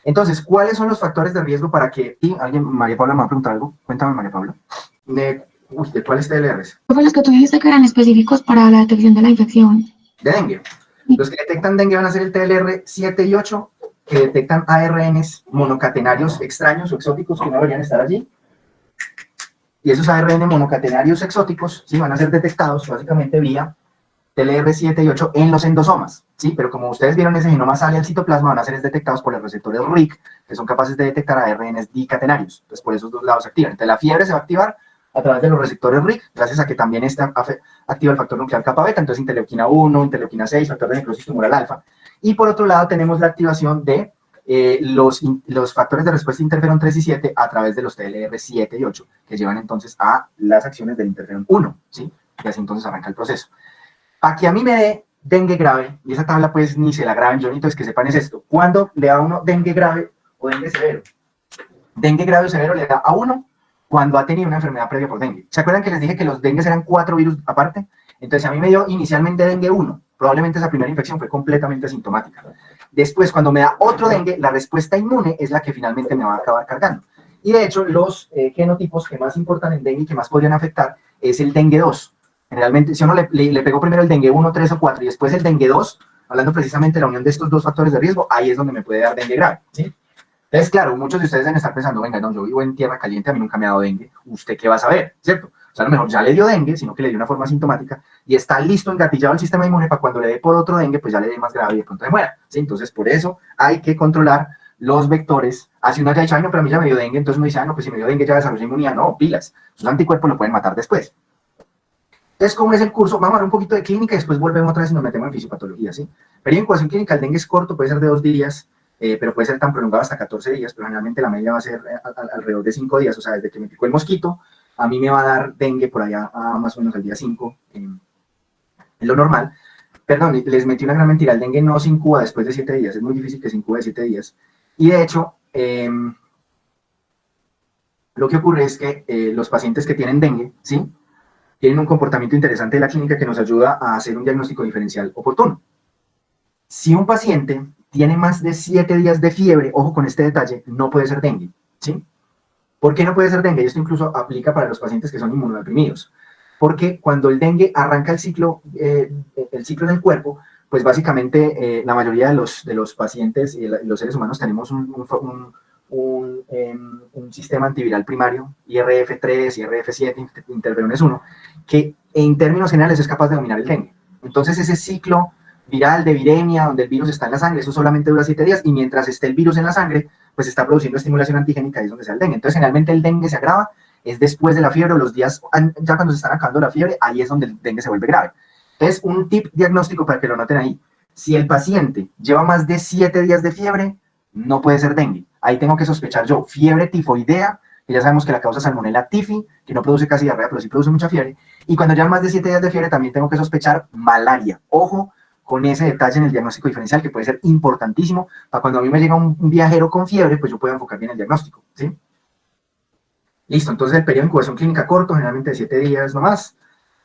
Entonces, ¿cuáles son los factores de riesgo para que... Y alguien, María Paula, me va a preguntar algo. Cuéntame, María Paula. ¿De cuáles TLRs? Fue los que tú dijiste que eran específicos para la detección de la infección. De dengue. Los que detectan dengue van a ser el TLR 7 y 8, que detectan ARNs monocatenarios extraños o exóticos que no deberían estar allí. Y esos ARN monocatenarios exóticos, ¿sí? Van a ser detectados básicamente vía TLR7 y 8 en los endosomas, ¿sí? Pero como ustedes vieron, ese genoma sale al citoplasma, van a ser detectados por los receptores RIC, que son capaces de detectar ARNs dicatenarios. Entonces, por esos dos lados se activan. Entonces, la fiebre se va a activar a través de los receptores RIC, gracias a que también activa el factor nuclear kappa beta, entonces interleuquina 1, interleuquina 6, factor de necrosis tumoral alfa. Y por otro lado, tenemos la activación de los factores de respuesta de interferón 3 y 7 a través de los TLR 7 y 8, que llevan entonces a las acciones del interferón 1, ¿sí? Y así entonces arranca el proceso. Aquí a mí me dé dengue grave, y esa tabla pues ni se la graben yo, entonces que sepan es esto. ¿Cuándo le da a uno dengue grave o dengue severo? Dengue grave o severo le da a uno cuando ha tenido una enfermedad previa por dengue. ¿Se acuerdan que les dije que los dengues eran 4 virus aparte? Entonces a mí me dio inicialmente dengue 1, probablemente esa primera infección fue completamente asintomática. Después, cuando me da otro dengue, la respuesta inmune es la que finalmente me va a acabar cargando. Y de hecho, los genotipos que más importan en dengue y que más podrían afectar es el dengue 2. Generalmente, si uno le pegó primero el dengue 1, 3 o 4 y después el dengue 2, hablando precisamente de la unión de estos dos factores de riesgo, ahí es donde me puede dar dengue grave, ¿sí? Entonces, claro, muchos de ustedes deben estar pensando, venga, no, yo vivo en tierra caliente, a mí nunca me ha dado dengue, ¿usted qué va a saber? ¿Cierto? O sea, a lo mejor ya le dio dengue, sino que le dio una forma sintomática y está listo, engatillado el sistema inmune para cuando le dé por otro dengue, pues ya le dé más grave y de pronto se muera, ¿sí? Entonces, por eso hay que controlar los vectores. Así uno ya dice, ay, no, pero a mí ya me dio dengue, entonces uno dice, ah, no, pues si me dio dengue ya desarrollé inmunidad. No, pilas, sus anticuerpos lo pueden matar después. Entonces, ¿cómo es el curso? Vamos a ver un poquito de clínica y después volvemos otra vez y nos metemos en fisiopatología, ¿sí? Pero en incubación clínica el dengue es corto, puede ser de 2 días, pero puede ser tan prolongado hasta 14 días, pero generalmente la media va a ser alrededor de 5 días, o sea, desde que me picó el mosquito, a mí me va a dar dengue por allá a más o menos al día 5, es lo normal. Perdón, les metí una gran mentira, el dengue no se incuba después de 7 días, es muy difícil que se incuba de 7 días. Y de hecho, lo que ocurre es que los pacientes que tienen dengue, ¿sí? Tienen un comportamiento interesante de la clínica que nos ayuda a hacer un diagnóstico diferencial oportuno. Si un paciente tiene más de 7 días de fiebre, ojo con este detalle, no puede ser dengue, ¿sí? ¿Por qué no puede ser dengue? Y esto incluso aplica para los pacientes que son inmunodeprimidos. Porque cuando el dengue arranca el ciclo en el cuerpo, pues básicamente la mayoría de los pacientes y los seres humanos tenemos un sistema antiviral primario, IRF3, IRF7, interferones 1, que en términos generales es capaz de dominar el dengue. Entonces ese ciclo viral de viremia, donde el virus está en la sangre, eso solamente dura 7 días, y mientras esté el virus en la sangre, pues está produciendo estimulación antigénica, y es donde se da el dengue. Entonces generalmente el dengue se agrava, es después de la fiebre, o los días, ya cuando se están acabando la fiebre, ahí es donde el dengue se vuelve grave. Entonces un tip diagnóstico para que lo noten ahí: Si el paciente lleva más de 7 días de fiebre, no puede ser dengue. Ahí tengo que sospechar yo fiebre tifoidea, que ya sabemos que la causa Salmonella tifi, que no produce casi diarrea, pero sí produce mucha fiebre. Y cuando llevan más de 7 días de fiebre, también tengo que sospechar malaria. Ojo con ese detalle en el diagnóstico diferencial, que puede ser importantísimo para cuando a mí me llega un viajero con fiebre, pues yo pueda enfocar bien el diagnóstico, ¿sí? Listo, entonces el periodo de incubación clínica corto, generalmente de 7 días nomás,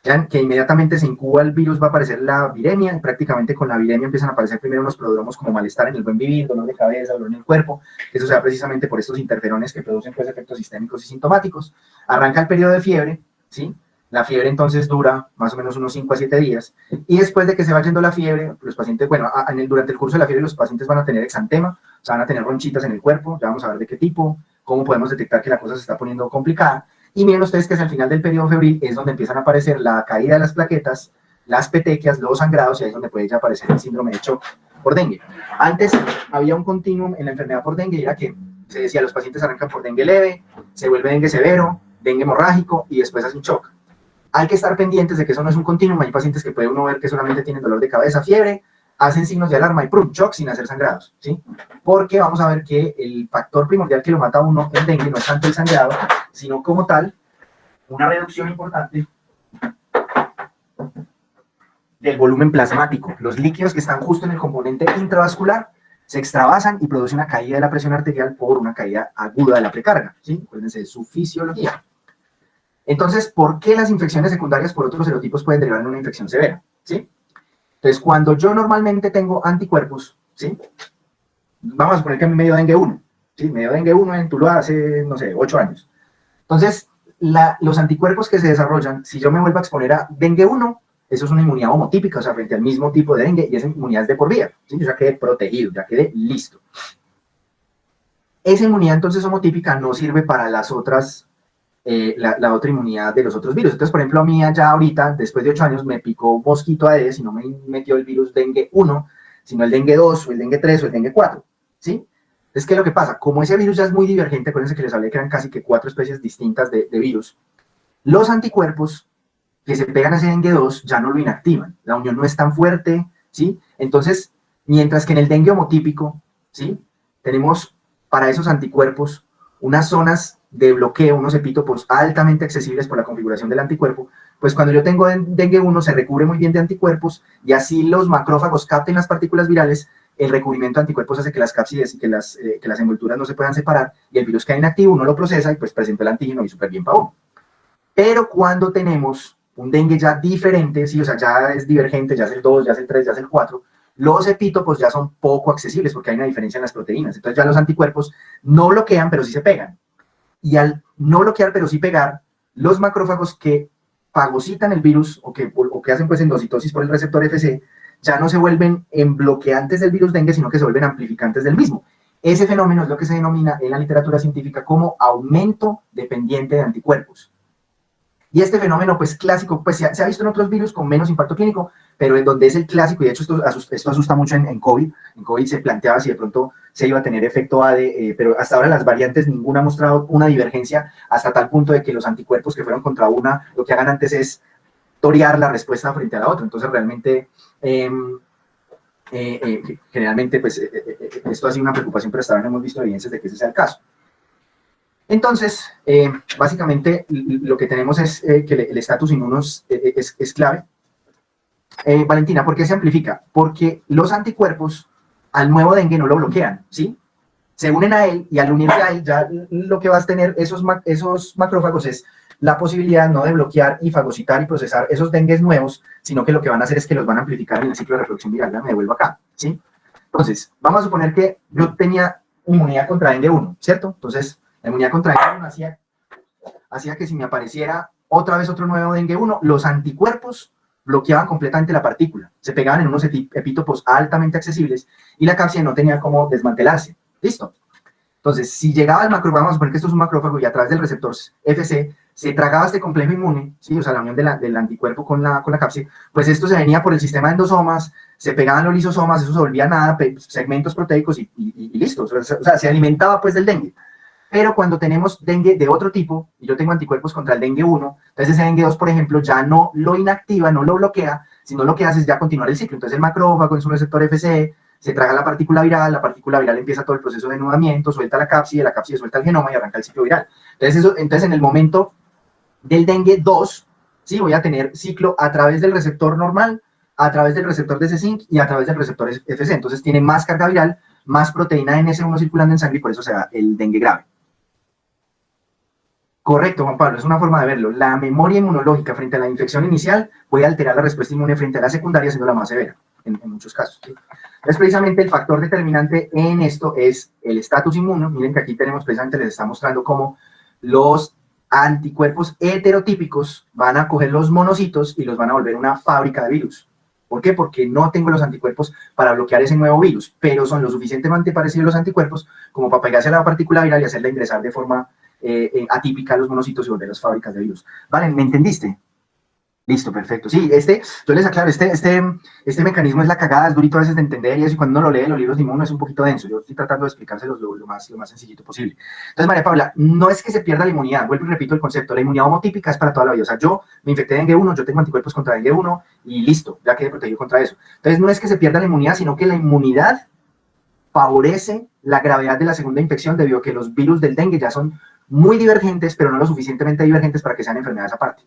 ya que inmediatamente se incuba el virus va a aparecer la viremia, y prácticamente con la viremia empiezan a aparecer primero unos prodromos como malestar en el buen vivir, dolor de cabeza, dolor en el cuerpo, eso se da precisamente por estos interferones que producen pues efectos sistémicos y sintomáticos. Arranca el periodo de fiebre, ¿sí? La fiebre entonces dura más o menos unos 5 a 7 días, y después de que se va yendo la fiebre, los pacientes, bueno, durante el curso de la fiebre los pacientes van a tener exantema, o sea, van a tener ronchitas en el cuerpo, ya vamos a ver de qué tipo, cómo podemos detectar que la cosa se está poniendo complicada. Y miren ustedes que hacia el final del periodo febril es donde empiezan a aparecer la caída de las plaquetas, las petequias, los sangrados, y ahí es donde puede ya aparecer el síndrome de shock por dengue. Antes había un continuum en la enfermedad por dengue, y era que se decía los pacientes arrancan por dengue leve, se vuelve dengue severo, dengue hemorrágico, y después hace un shock. Hay que estar pendientes de que eso no es un continuum. Hay pacientes que puede uno ver que solamente tienen dolor de cabeza, fiebre, hacen signos de alarma y ¡prum! Shock sin hacer sangrados, ¿sí? Porque vamos a ver que el factor primordial que lo mata a uno en dengue no es tanto el sangrado, sino como tal, una reducción importante del volumen plasmático. Los líquidos que están justo en el componente intravascular se extravasan y produce una caída de la presión arterial por una caída aguda de la precarga, ¿sí? Acuérdense de su fisiología. Entonces, ¿por qué las infecciones secundarias por otros serotipos pueden derivar en una infección severa? ¿Sí? Entonces, cuando yo normalmente tengo anticuerpos, ¿sí? Vamos a suponer que me dio dengue 1, ¿sí? Me dio dengue 1 en Tuluá hace, no sé, 8 años. Entonces, los anticuerpos que se desarrollan, si yo me vuelvo a exponer a dengue 1, eso es una inmunidad homotípica, o sea, frente al mismo tipo de dengue, y esa inmunidad es de por vida, ¿sí? Yo ya quedé protegido, ya quedé listo. Esa inmunidad entonces homotípica no sirve para las otras, la otra inmunidad de los otros virus. Entonces, por ejemplo, a mí ya ahorita, después de 8 años, me picó un mosquito Aedes y no me metió el virus dengue 1, sino el dengue 2, o el dengue 3, o el dengue 4, ¿sí? Entonces, ¿qué es lo que pasa? Como ese virus ya es muy divergente, acuérdense que les hablé que eran casi que 4 especies distintas de virus, los anticuerpos que se pegan a ese dengue 2 ya no lo inactivan, la unión no es tan fuerte, ¿sí? Entonces, mientras que en el dengue homotípico, ¿sí? Tenemos para esos anticuerpos unas zonas de bloqueo, unos epítopos altamente accesibles por la configuración del anticuerpo, pues cuando yo tengo dengue 1 se recubre muy bien de anticuerpos y así los macrófagos capten las partículas virales, el recubrimiento de anticuerpos hace que las cápsides y que las envolturas no se puedan separar y el virus queda inactivo, uno lo procesa y pues presenta el antígeno y súper bien para uno. Pero cuando tenemos un dengue ya diferente, sí, o sea, ya es divergente, ya es el 2, ya es el 3, ya es el 4, los epítopos ya son poco accesibles porque hay una diferencia en las proteínas. Entonces ya los anticuerpos no bloquean, pero sí se pegan. Y al no bloquear, pero sí pegar, los macrófagos que fagocitan el virus o que hacen pues endocitosis por el receptor FC, ya no se vuelven en bloqueantes del virus dengue, sino que se vuelven amplificantes del mismo. Ese fenómeno es lo que se denomina en la literatura científica como aumento dependiente de anticuerpos. Y este fenómeno, pues clásico, pues se ha visto en otros virus con menos impacto clínico, pero en donde es el clásico, y de hecho esto asusta mucho en COVID. En COVID se planteaba si de pronto se iba a tener efecto ADE, pero hasta ahora las variantes ninguna ha mostrado una divergencia hasta tal punto de que los anticuerpos que fueron contra una, lo que hagan antes es torear la respuesta frente a la otra. Entonces realmente, generalmente, pues esto ha sido una preocupación, pero hasta ahora no hemos visto evidencias de que ese sea el caso. Entonces, básicamente lo que tenemos es que el estatus inmunos es clave. Valentina, ¿por qué se amplifica? Porque los anticuerpos al nuevo dengue no lo bloquean, ¿sí? Se unen a él y al unirse a él ya lo que vas a tener esos macrófagos es la posibilidad no de bloquear y fagocitar y procesar esos dengues nuevos, sino que lo que van a hacer es que los van a amplificar en el ciclo de reproducción viral. Ya me devuelvo acá, ¿sí? Entonces, vamos a suponer que yo tenía inmunidad contra dengue 1, ¿cierto? Entonces, la inmunidad contra dengue 1 hacía que si me apareciera otra vez otro nuevo dengue 1, los anticuerpos bloqueaban completamente la partícula, se pegaban en unos epítopos altamente accesibles y la cápside no tenía cómo desmantelarse. ¿Listo? Entonces, si llegaba el macrófago, vamos a suponer que esto es un macrófago y a través del receptor FC se tragaba este complejo inmune, ¿sí? O sea, la unión del anticuerpo con la cápside, pues esto se venía por el sistema de endosomas, se pegaban los lisosomas, eso se volvía nada, segmentos proteicos y listo. O sea, se alimentaba pues del dengue. Pero cuando tenemos dengue de otro tipo, y yo tengo anticuerpos contra el dengue 1, entonces ese dengue 2, por ejemplo, ya no lo inactiva, no lo bloquea, sino lo que hace es ya continuar el ciclo. Entonces el macrófago en su receptor FC se traga la partícula viral empieza todo el proceso de enudamiento, suelta la cápside suelta el genoma y arranca el ciclo viral. Entonces en el momento del dengue 2, ¿sí? Voy a tener ciclo a través del receptor normal, a través del receptor de C5 y a través del receptor FC. Entonces tiene más carga viral, más proteína NS1 circulando en sangre y por eso se da el dengue grave. Correcto, Juan Pablo, es una forma de verlo. La memoria inmunológica frente a la infección inicial puede alterar la respuesta inmune frente a la secundaria, siendo la más severa, en muchos casos. ¿Sí? Entonces, precisamente el factor determinante en esto es el estatus inmuno. Miren que aquí tenemos, precisamente les está mostrando cómo los anticuerpos heterotípicos van a coger los monocitos y los van a volver una fábrica de virus. ¿Por qué? Porque no tengo los anticuerpos para bloquear ese nuevo virus, pero son lo suficientemente parecidos los anticuerpos como para pegarse a la partícula viral y hacerla ingresar de forma atípica a los monocitos y volver las fábricas de virus. ¿Vale? ¿Me entendiste? Listo, perfecto. Sí, yo les aclaro, este mecanismo es la cagada, es durito a veces de entender y eso, y cuando uno lo lee, los libros de inmuno es un poquito denso. Yo estoy tratando de explicárselos lo más sencillito posible. Entonces, María Paula, no es que se pierda la inmunidad, vuelvo y repito el concepto, la inmunidad homotípica es para toda la vida. O sea, yo me infecté de dengue 1, yo tengo anticuerpos contra dengue 1 y listo, ya quedé protegido contra eso. Entonces, no es que se pierda la inmunidad, sino que la inmunidad favorece la gravedad de la segunda infección debido a que los virus del dengue ya son muy divergentes, pero no lo suficientemente divergentes para que sean enfermedades aparte.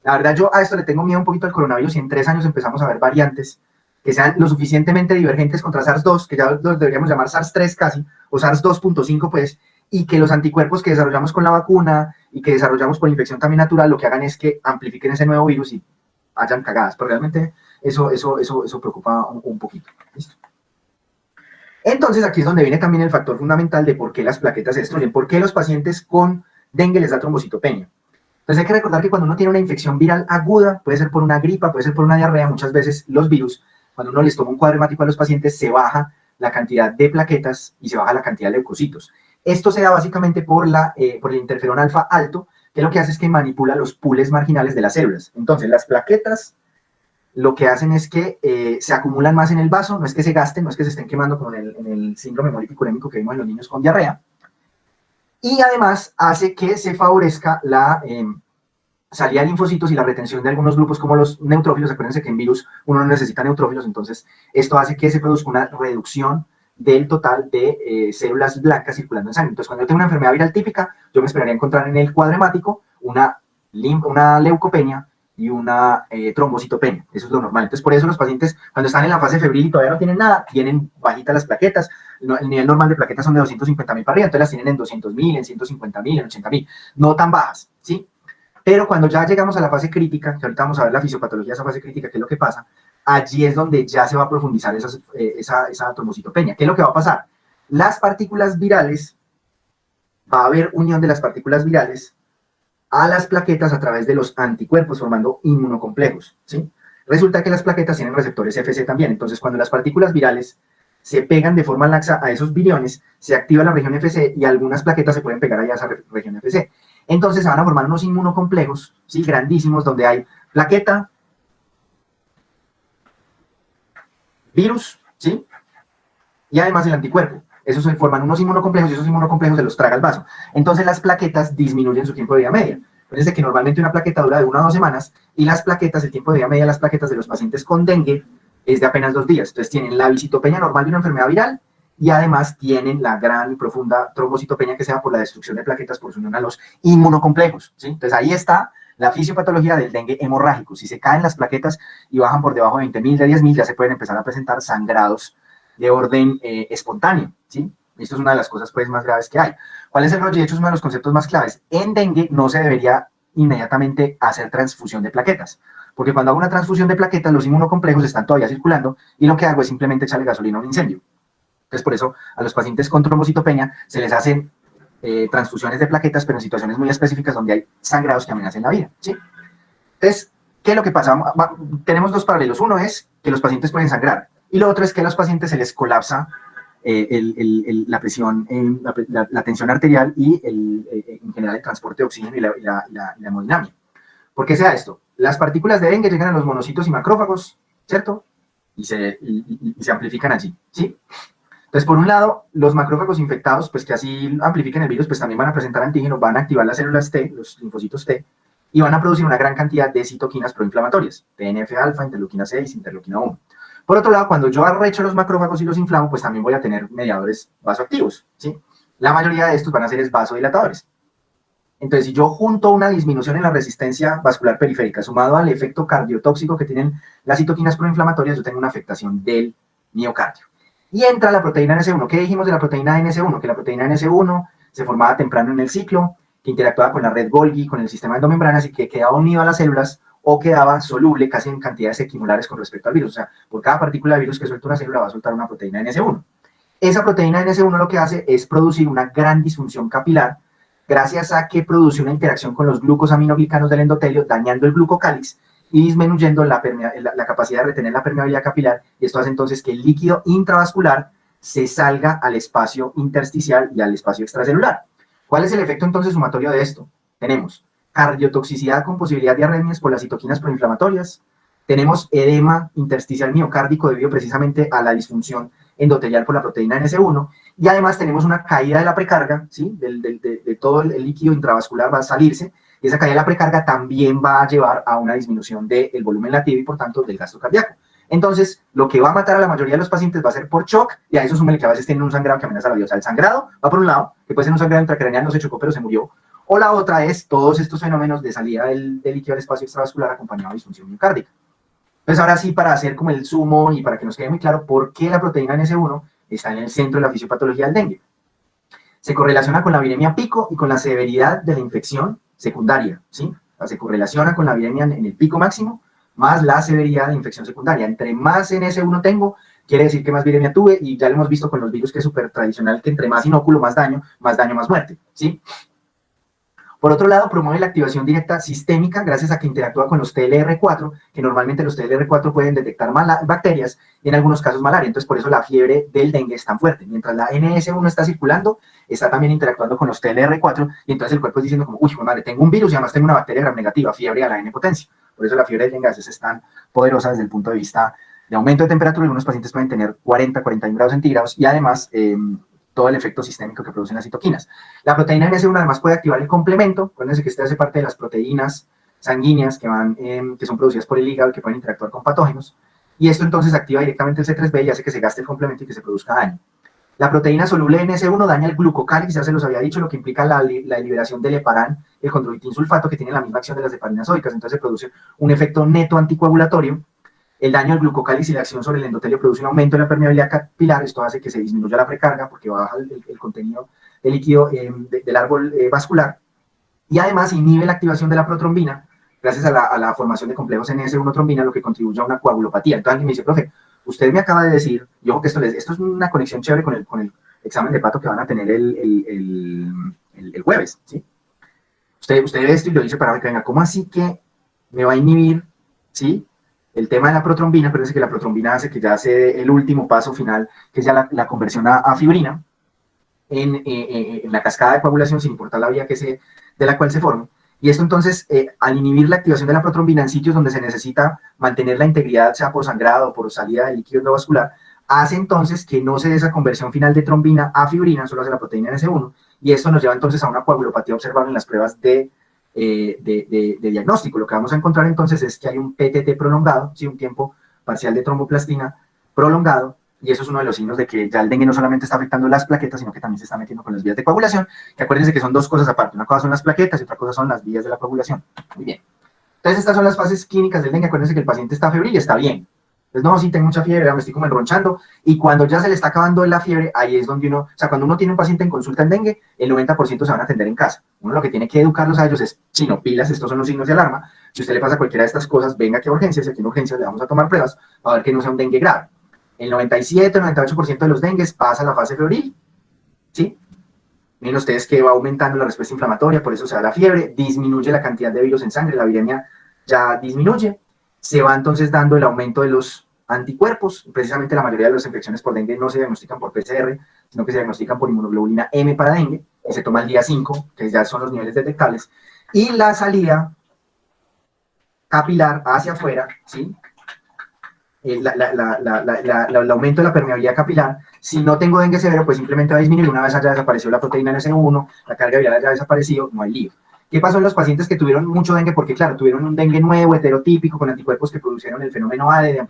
La verdad, yo a esto le tengo miedo un poquito al coronavirus y en 3 años empezamos a ver variantes que sean lo suficientemente divergentes contra SARS-2, que ya los deberíamos llamar SARS-3 casi, o SARS-2.5 pues, y que los anticuerpos que desarrollamos con la vacuna y que desarrollamos por infección también natural, lo que hagan es que amplifiquen ese nuevo virus y hayan cagadas. Pero realmente eso preocupa un poquito. ¿Listo? Entonces aquí es donde viene también el factor fundamental de por qué las plaquetas se destruyen, por qué los pacientes con dengue les da trombocitopenia. Entonces hay que recordar que cuando uno tiene una infección viral aguda, puede ser por una gripa, puede ser por una diarrea, muchas veces los virus, cuando uno les toma un cuadro hemático a los pacientes, se baja la cantidad de plaquetas y se baja la cantidad de leucocitos. Esto se da básicamente por el interferón alfa alto, que lo que hace es que manipula los pools marginales de las células. Entonces las plaquetas lo que hacen es que se acumulan más en el vaso, no es que se gasten, no es que se estén quemando como en el síndrome hemolítico urémico que vimos en los niños con diarrea, y además hace que se favorezca la salida de linfocitos y la retención de algunos grupos como los neutrófilos. Acuérdense que en virus uno no necesita neutrófilos, entonces esto hace que se produzca una reducción del total de células blancas circulando en sangre. Entonces, cuando yo tengo una enfermedad viral típica, yo me esperaría encontrar en el cuadro hemático una leucopenia y una trombocitopenia. Eso es lo normal. Entonces, por eso los pacientes, cuando están en la fase febril y todavía no tienen nada, tienen bajitas las plaquetas. El nivel normal de plaquetas son de 250.000 para arriba, entonces las tienen en 200.000, en 150.000, en 80.000. No tan bajas, ¿sí? Pero cuando ya llegamos a la fase crítica, que ahorita vamos a ver la fisiopatología de esa fase crítica, qué es lo que pasa, allí es donde ya se va a profundizar esa trombocitopenia. ¿Qué es lo que va a pasar? Las partículas virales, va a haber unión de las partículas virales a las plaquetas a través de los anticuerpos formando inmunocomplejos, ¿sí? Resulta que las plaquetas tienen receptores FC también, entonces cuando las partículas virales se pegan de forma laxa a esos viriones, se activa la región FC y algunas plaquetas se pueden pegar allá a esa región FC. Entonces se van a formar unos inmunocomplejos, ¿sí? Grandísimos, donde hay plaqueta, virus, ¿sí? Y además el anticuerpo. Esos se forman unos inmunocomplejos y esos inmunocomplejos se los traga el vaso. Entonces las plaquetas disminuyen su tiempo de vida media. Fíjense que normalmente una plaqueta dura de 1 a 2 semanas y las plaquetas, el tiempo de vida media de las plaquetas de los pacientes con dengue es de apenas 2 días. Entonces tienen la visitopenia normal de una enfermedad viral y además tienen la gran y profunda trombocitopenia que se da por la destrucción de plaquetas por su unión a los inmunocomplejos, ¿sí? Entonces ahí está la fisiopatología del dengue hemorrágico. Si se caen las plaquetas y bajan por debajo de 20.000, de 10.000, ya se pueden empezar a presentar sangrados de orden espontáneo, ¿sí? Esto es una de las cosas pues más graves que hay. ¿Cuál es el rollo? De hecho, es uno de los conceptos más claves. En dengue no se debería inmediatamente hacer transfusión de plaquetas, porque cuando hago una transfusión de plaquetas, los inmunocomplejos están todavía circulando y lo que hago es simplemente echarle gasolina a un incendio. Entonces, por eso a los pacientes con trombocitopenia se les hacen transfusiones de plaquetas, pero en situaciones muy específicas donde hay sangrados que amenazan la vida, ¿sí? Entonces, ¿qué es lo que pasa? Tenemos 2 paralelos. Uno es que los pacientes pueden sangrar y lo otro es que a los pacientes se les colapsa la presión, la tensión arterial y en general el transporte de oxígeno y la hemodinamia. ¿Por qué sea esto? Las partículas de dengue llegan a los monocitos y macrófagos, ¿cierto? Y se amplifican allí, ¿sí? Entonces, por un lado, los macrófagos infectados, pues que así amplifiquen el virus, pues también van a presentar antígenos, van a activar las células T, los linfocitos T, y van a producir una gran cantidad de citoquinas proinflamatorias, TNF-alfa, interleuquina 6, interleuquina 1. Por otro lado, cuando yo arrecho los macrófagos y los inflamo, pues también voy a tener mediadores vasoactivos, ¿sí? La mayoría de estos van a ser vasodilatadores. Entonces, si yo junto una disminución en la resistencia vascular periférica sumado al efecto cardiotóxico que tienen las citoquinas proinflamatorias, yo tengo una afectación del miocardio. Y entra la proteína NS1. ¿Qué dijimos de la proteína NS1? Que la proteína NS1 se formaba temprano en el ciclo, que interactuaba con la red Golgi, con el sistema de endomembranas y que quedaba unido a las células o quedaba soluble casi en cantidades equimolares con respecto al virus. O sea, por cada partícula de virus que suelta una célula va a soltar una proteína NS1. Esa proteína NS1 lo que hace es producir una gran disfunción capilar gracias a que produce una interacción con los glucosaminoglicanos del endotelio, dañando el glucocálix y disminuyendo la capacidad de retener la permeabilidad capilar, y esto hace entonces que el líquido intravascular se salga al espacio intersticial y al espacio extracelular. ¿Cuál es el efecto entonces sumatorio de esto? Tenemos cardiotoxicidad con posibilidad de arritmias por las citoquinas proinflamatorias, tenemos edema intersticial miocárdico debido precisamente a la disfunción endotelial por la proteína NS1, y además tenemos una caída de la precarga, ¿sí? de todo el líquido intravascular va a salirse, y esa caída de la precarga también va a llevar a una disminución del volumen latido y por tanto del gasto cardíaco. Entonces, lo que va a matar a la mayoría de los pacientes va a ser por shock, y a eso súmele que a veces tienen un sangrado que amenaza la vida. O sea, el sangrado va por un lado, que puede ser un sangrado intracraneal, no se chocó pero se murió, o la otra es todos estos fenómenos de salida del líquido al espacio extravascular acompañado de disfunción miocárdica. Entonces, ahora sí, para hacer como el sumo y para que nos quede muy claro por qué la proteína NS1 está en el centro de la fisiopatología del dengue. Se correlaciona con la viremia pico y con la severidad de la infección secundaria, ¿sí? O sea, se correlaciona con la viremia en el pico máximo más la severidad de infección secundaria. Entre más NS1 tengo, quiere decir que más viremia tuve, y ya lo hemos visto con los virus que es súper tradicional, que entre más inóculo, más daño, más muerte, ¿sí? Por otro lado, promueve la activación directa sistémica gracias a que interactúa con los TLR4, que normalmente los TLR4 pueden detectar bacterias y en algunos casos malaria. Entonces, por eso la fiebre del dengue es tan fuerte. Mientras la NS1 está circulando, está también interactuando con los TLR4 y entonces el cuerpo es diciendo como, uy, madre, tengo un virus y además tengo una bacteria gram negativa, fiebre a la N potencia. Por eso la fiebre del dengue a veces es tan poderosa desde el punto de vista de aumento de temperatura. Algunos pacientes pueden tener 40, 41 grados centígrados y además todo el efecto sistémico que producen las citoquinas. La proteína NS1 además puede activar el complemento. Acuérdense que este hace parte de las proteínas sanguíneas que son producidas por el hígado y que pueden interactuar con patógenos. Y esto entonces activa directamente el C3b y hace que se gaste el complemento y que se produzca daño. La proteína soluble NS1 daña el glucocálix, ya se los había dicho, lo que implica la liberación del heparán, el condroitin sulfato, que tiene la misma acción de las heparinas sódicas. Entonces se produce un efecto neto anticoagulatorio. El daño al glucocálix y la acción sobre el endotelio produce un aumento de la permeabilidad capilar. Esto hace que se disminuya la precarga porque baja el contenido de líquido del árbol vascular, y además inhibe la activación de la protrombina gracias a la formación de complejos NS1 trombina, lo que contribuye a una coagulopatía. Entonces alguien me dice, profe, usted me acaba de decir, y ojo que esto es una conexión chévere con el examen de pato que van a tener el jueves, ¿sí? Usted ve esto y lo dice para que venga, ¿cómo así que me va a inhibir, ¿sí? El tema de la protrombina? Pero es que la protrombina hace que ya se dé el último paso final, que es ya la conversión a fibrina en la cascada de coagulación, sin importar la vía de la cual se forme. Y esto entonces, al inhibir la activación de la protrombina en sitios donde se necesita mantener la integridad, sea por sangrado o por salida de líquido endovascular, hace entonces que no se dé esa conversión final de trombina a fibrina, solo hace la proteína NS1, y esto nos lleva entonces a una coagulopatía observable en las pruebas de diagnóstico. Lo que vamos a encontrar entonces es que hay un PTT prolongado, ¿sí? Un tiempo parcial de tromboplastina prolongado, y eso es uno de los signos de que ya el dengue no solamente está afectando las plaquetas, sino que también se está metiendo con las vías de coagulación, que acuérdense que son dos cosas aparte. Una cosa son las plaquetas y otra cosa son las vías de la coagulación. Muy bien. Entonces estas son las fases clínicas del dengue. Acuérdense que el paciente está febril y está bien. Entonces, no, sí, tengo mucha fiebre, me estoy como enronchando, y cuando ya se le está acabando la fiebre, ahí es donde o sea, cuando uno tiene un paciente en consulta en dengue, el 90% se van a atender en casa. Uno lo que tiene que educarlos a ellos es, chino, pilas, estos son los signos de alarma, si a usted le pasa cualquiera de estas cosas, venga aquí a urgencias, y aquí en urgencias le vamos a tomar pruebas para ver que no sea un dengue grave. El 97-98% de los dengues pasa a la fase febril, ¿sí? Miren ustedes que va aumentando la respuesta inflamatoria, por eso se da la fiebre, disminuye la cantidad de virus en sangre, la viremia ya disminuye, se va entonces dando el aumento de los anticuerpos. Precisamente la mayoría de las infecciones por dengue no se diagnostican por PCR, sino que se diagnostican por inmunoglobulina M para dengue, que se toma el día 5, que ya son los niveles detectables, y la salida capilar hacia afuera, ¿sí? El aumento de la permeabilidad capilar. Si no tengo dengue severo, pues simplemente va a disminuir. Una vez haya desaparecido la proteína NS1, la carga viral haya desaparecido, no hay lío. ¿Qué pasó en los pacientes que tuvieron mucho dengue? Porque, claro, tuvieron un dengue nuevo, heterotípico, con anticuerpos que produjeron el fenómeno ADE de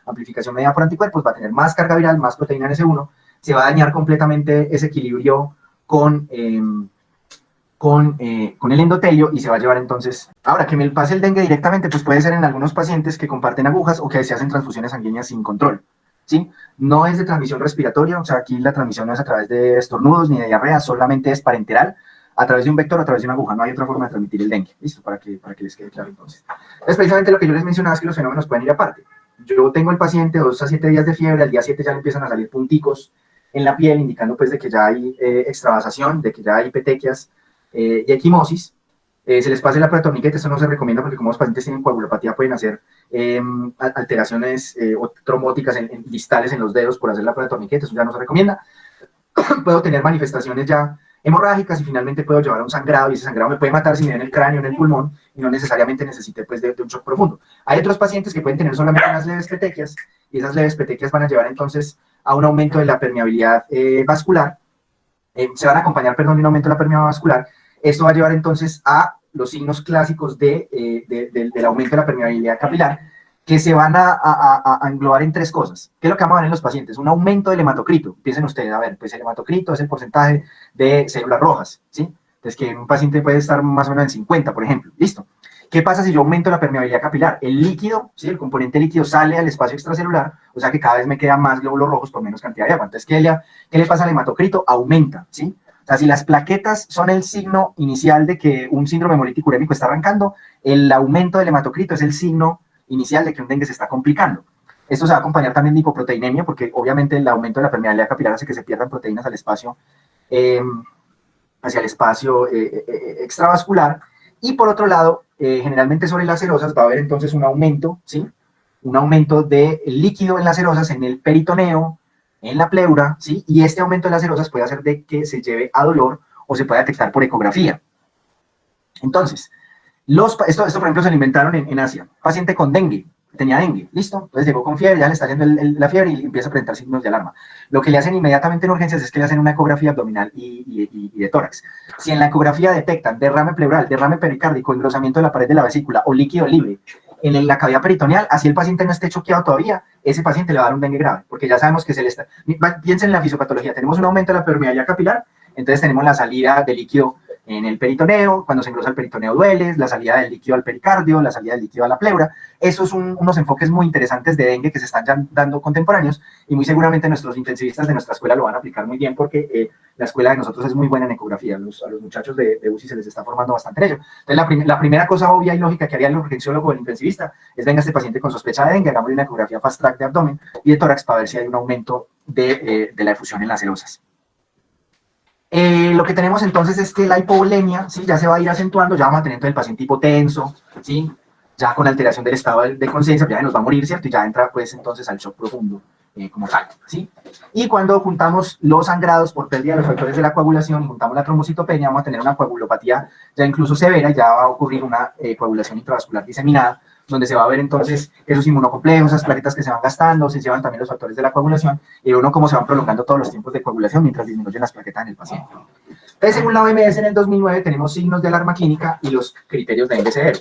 amplificación mediada por anticuerpos, va a tener más carga viral, más proteína en S1, se va a dañar completamente ese equilibrio con el endotelio y se va a llevar entonces... Ahora, que me pase el dengue directamente, pues puede ser en algunos pacientes que comparten agujas o que se hacen transfusiones sanguíneas sin control, ¿sí? No es de transmisión respiratoria, o sea, aquí la transmisión no es a través de estornudos ni de diarrea, solamente es parenteral, a través de un vector, a través de una aguja. No hay otra forma de transmitir el dengue. ¿Listo? Para que les quede claro entonces. Es precisamente lo que yo les mencionaba, es que los fenómenos pueden ir aparte. Yo tengo el paciente 2 a 7 días de fiebre, al día 7 ya le empiezan a salir punticos en la piel, indicando pues de que ya hay extravasación, de que ya hay petequias y equimosis. Se les pase la prototorniquete, eso no se recomienda porque como los pacientes tienen coagulopatía pueden hacer alteraciones o trombóticas distales en los dedos por hacer la prototorniquete, eso ya no se recomienda. Puedo tener manifestaciones ya hemorrágicas y finalmente puedo llevar a un sangrado y ese sangrado me puede matar si me da en el cráneo, en el pulmón y no necesariamente necesite pues de un shock profundo. Hay otros pacientes que pueden tener solamente unas leves petequias y esas leves petequias van a llevar entonces a un aumento de la permeabilidad vascular, se van a acompañar, perdón, de un aumento de la permeabilidad vascular. Esto va a llevar entonces a los signos clásicos del aumento de la permeabilidad capilar, que se van a englobar en 3 cosas. ¿Qué es lo que vamos a ver en los pacientes? Un aumento del hematocrito. Piensen ustedes, a ver, pues el hematocrito es el porcentaje de células rojas, ¿sí? Entonces, que un paciente puede estar más o menos en 50, por ejemplo. ¿Listo? ¿Qué pasa si yo aumento la permeabilidad capilar? El líquido, ¿sí? El componente líquido sale al espacio extracelular, o sea que cada vez me quedan más glóbulos rojos por menos cantidad de agua. Entonces, ¿qué le pasa al hematocrito? Aumenta, ¿sí? O sea, si las plaquetas son el signo inicial de que un síndrome hemolítico urémico está arrancando, el aumento del hematocrito es el signo inicial de que un dengue se está complicando. Esto se va a acompañar también de hipoproteinemia, porque obviamente el aumento de la permeabilidad capilar hace que se pierdan proteínas al espacio, hacia el espacio extravascular. Y por otro lado, generalmente sobre las serosas va a haber entonces un aumento, ¿sí? Un aumento de líquido en las serosas, en el peritoneo, en la pleura, ¿sí? Y este aumento de las serosas puede hacer de que se lleve a dolor o se pueda detectar por ecografía. Entonces, esto por ejemplo se lo inventaron en Asia. Paciente con dengue, tenía dengue, listo, entonces llegó con fiebre, ya le está haciendo la fiebre y empieza a presentar signos de alarma. Lo que le hacen inmediatamente en urgencias es que le hacen una ecografía abdominal y de tórax. Si en la ecografía detectan derrame pleural, derrame pericárdico, engrosamiento de la pared de la vesícula o líquido libre en la cavidad peritoneal, así el paciente no esté choqueado todavía, ese paciente le va a dar un dengue grave, porque ya sabemos que se le está... Piensen en la fisiopatología, tenemos un aumento de la permeabilidad capilar, entonces tenemos la salida de líquido en el peritoneo, cuando se engrosa el peritoneo duele, la salida del líquido al pericardio, la salida del líquido a la pleura. Esos son unos enfoques muy interesantes de dengue que se están ya dando contemporáneos y muy seguramente nuestros intensivistas de nuestra escuela lo van a aplicar muy bien porque la escuela de nosotros es muy buena en ecografía. A los muchachos de UCI se les está formando bastante en ello. Entonces la primera cosa obvia y lógica que haría el urgenciólogo o el intensivista es: venga este paciente con sospecha de dengue, hagámosle una ecografía fast track de abdomen y de tórax para ver si hay un aumento de la efusión en las serosas. Lo que tenemos entonces es que la hipovolemia, ¿sí? Ya se va a ir acentuando, ya vamos a tener entonces el paciente hipotenso, ¿sí? Ya con alteración del estado de conciencia, ya nos va a morir, ¿cierto? Y ya entra pues entonces al shock profundo como tal, ¿sí? Y cuando juntamos los sangrados por pérdida de los factores de la coagulación y juntamos la trombocitopenia, vamos a tener una coagulopatía ya incluso severa, ya va a ocurrir una coagulación intravascular diseminada, donde se va a ver entonces esos inmunocomplejos, esas plaquetas que se van gastando, se llevan también los factores de la coagulación, y uno cómo se van prolongando todos los tiempos de coagulación mientras disminuyen las plaquetas en el paciente. Entonces, según la OMS, en el 2009 tenemos signos de alarma clínica y los criterios de dengue severo.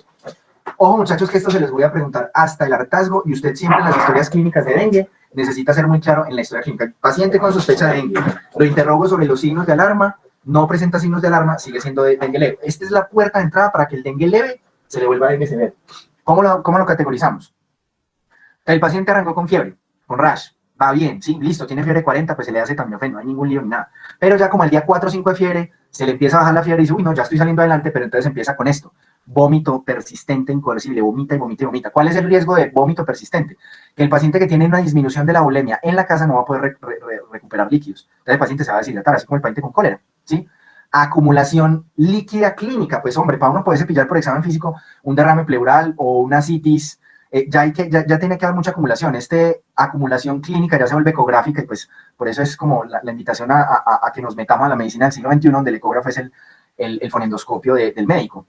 Ojo, muchachos, que esto se les voy a preguntar hasta el hartazgo, y usted siempre en las historias clínicas de dengue necesita ser muy claro en la historia clínica. Paciente con sospecha de dengue, lo interrogo sobre los signos de alarma, no presenta signos de alarma, sigue siendo de dengue leve. Esta es la puerta de entrada para que el dengue leve se le vuelva dengue severo. ¿Cómo lo categorizamos? El paciente arrancó con fiebre, con rash, va bien, sí, listo, tiene fiebre 40, pues se le hace también, no hay ningún lío ni nada. Pero ya como el día 4 o 5 de fiebre, se le empieza a bajar la fiebre y dice: uy, no, ya estoy saliendo adelante, pero entonces empieza con esto: vómito persistente, incoercible, vomita y vomita y vomita. ¿Cuál es el riesgo de vómito persistente? Que el paciente que tiene una disminución de la volemia en la casa no va a poder recuperar líquidos. Entonces el paciente se va a deshidratar, así como el paciente con cólera, ¿sí? Acumulación líquida clínica, pues hombre, para uno poderse pillar por examen físico un derrame pleural o una citis, ya tiene que haber mucha acumulación. Acumulación clínica ya se vuelve ecográfica y pues por eso es como la invitación a que nos metamos a la medicina del siglo XXI, donde el ecógrafo es el fonendoscopio del médico.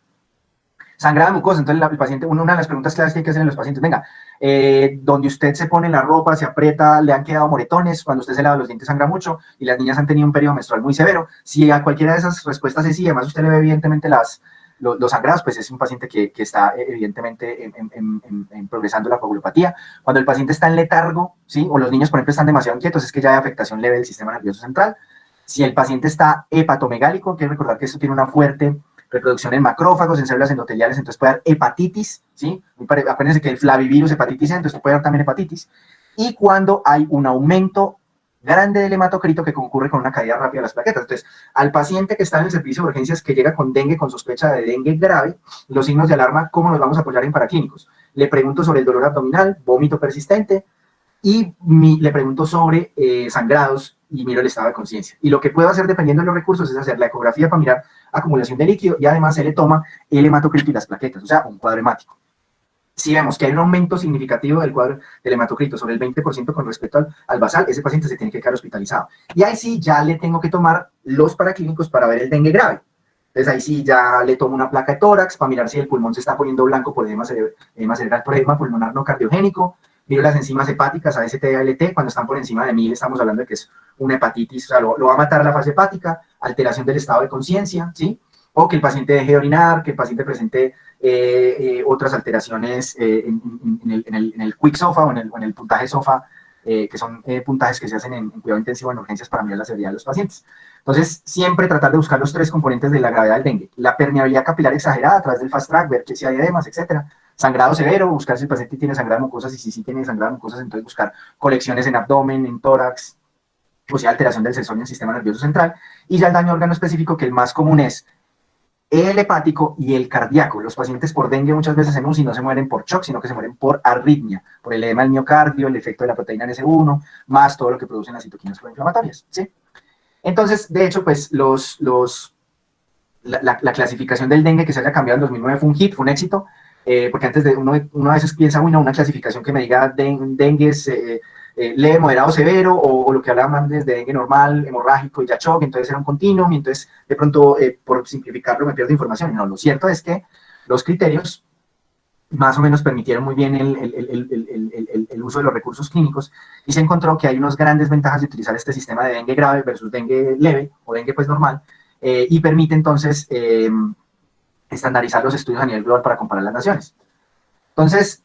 Sangrado de mucosa, entonces el paciente, una de las preguntas claves que hay que hacer en los pacientes: venga, donde usted se pone la ropa, se aprieta, le han quedado moretones, cuando usted se lava los dientes sangra mucho, y las niñas han tenido un periodo menstrual muy severo. Si a cualquiera de esas respuestas es sí, además usted le ve evidentemente las los sangrados, pues es un paciente que está evidentemente progresando la coagulopatía. Cuando el paciente está en letargo, ¿sí? O los niños, por ejemplo, están demasiado inquietos, es que ya hay afectación leve del sistema nervioso central. Si el paciente está hepatomegálico, hay que recordar que esto tiene una fuerte reproducción en macrófagos, en células endoteliales, entonces puede dar hepatitis, ¿sí? Acuérdense que el flavivirus hepatitis C, entonces puede dar también hepatitis. Y cuando hay un aumento grande del hematocrito que concurre con una caída rápida de las plaquetas. Entonces, al paciente que está en el servicio de urgencias que llega con dengue, con sospecha de dengue grave, los signos de alarma, ¿cómo nos vamos a apoyar en paraclínicos? Le pregunto sobre el dolor abdominal, vómito persistente, y le pregunto sobre sangrados y miro el estado de conciencia. Y lo que puedo hacer dependiendo de los recursos es hacer la ecografía para mirar acumulación de líquido y además se le toma el hematocrito y las plaquetas, o sea, un cuadro hemático. Si vemos que hay un aumento significativo del cuadro del hematocrito sobre el 20% con respecto al basal, ese paciente se tiene que quedar hospitalizado. Y ahí sí ya le tengo que tomar los paraclínicos para ver el dengue grave. Entonces ahí sí ya le tomo una placa de tórax para mirar si el pulmón se está poniendo blanco por edema cerebral, por edema pulmonar no cardiogénico. Miro las enzimas hepáticas, AST y ALT, cuando están por encima de 1000 estamos hablando de que es una hepatitis, o sea, lo va a matar la fase hepática, alteración del estado de conciencia, ¿sí? O que el paciente deje de orinar, que el paciente presente otras alteraciones en el quick SOFA o en el puntaje SOFA, que son puntajes que se hacen en cuidado intensivo en urgencias para medir la severidad de los pacientes. Entonces, siempre tratar de buscar los 3 componentes de la gravedad del dengue. La permeabilidad capilar exagerada a través del fast track, ver que si hay edemas, etcétera. Sangrado severo, buscar si el paciente tiene sangrado de mucosas y si sí tiene sangrado de mucosas, entonces buscar colecciones en abdomen, en tórax, o sea, alteración del sensor en el sistema nervioso central. Y ya el daño órgano específico, que el más común es el hepático y el cardíaco. Los pacientes por dengue muchas veces en UCI no se mueren por shock, sino que se mueren por arritmia, por el edema del miocardio, el efecto de la proteína NS1, más todo lo que producen las citoquinas proinflamatorias, ¿sí? Entonces, de hecho, pues la clasificación del dengue que se haya cambiado en 2009 fue un hit, fue un éxito, porque antes de uno a veces piensa, bueno, una clasificación que me diga dengue es leve, moderado, severo, o lo que hablaban antes de dengue normal, hemorrágico y ya shock, entonces era un continuum, y entonces de pronto, por simplificarlo, me pierdo información. No, lo cierto es que los criterios más o menos permitieron muy bien el uso de los recursos clínicos, y se encontró que hay unas grandes ventajas de utilizar este sistema de dengue grave versus dengue leve, o dengue pues normal, y permite entonces estandarizar los estudios a nivel global para comparar las naciones. Entonces,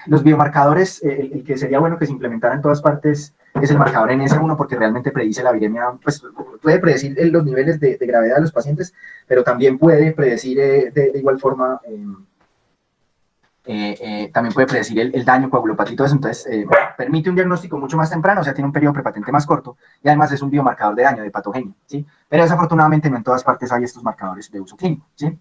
los biomarcadores, el que sería bueno que se implementara en todas partes es el marcador NS1, porque realmente predice la viremia, pues puede predecir los niveles de gravedad de los pacientes, pero también puede predecir de igual forma, también puede predecir el daño coagulopatía y todo eso. Entonces permite un diagnóstico mucho más temprano, o sea, tiene un periodo prepatente más corto, y además es un biomarcador de daño, de patogenia, ¿sí? Pero desafortunadamente no en todas partes hay estos marcadores de uso clínico, ¿sí?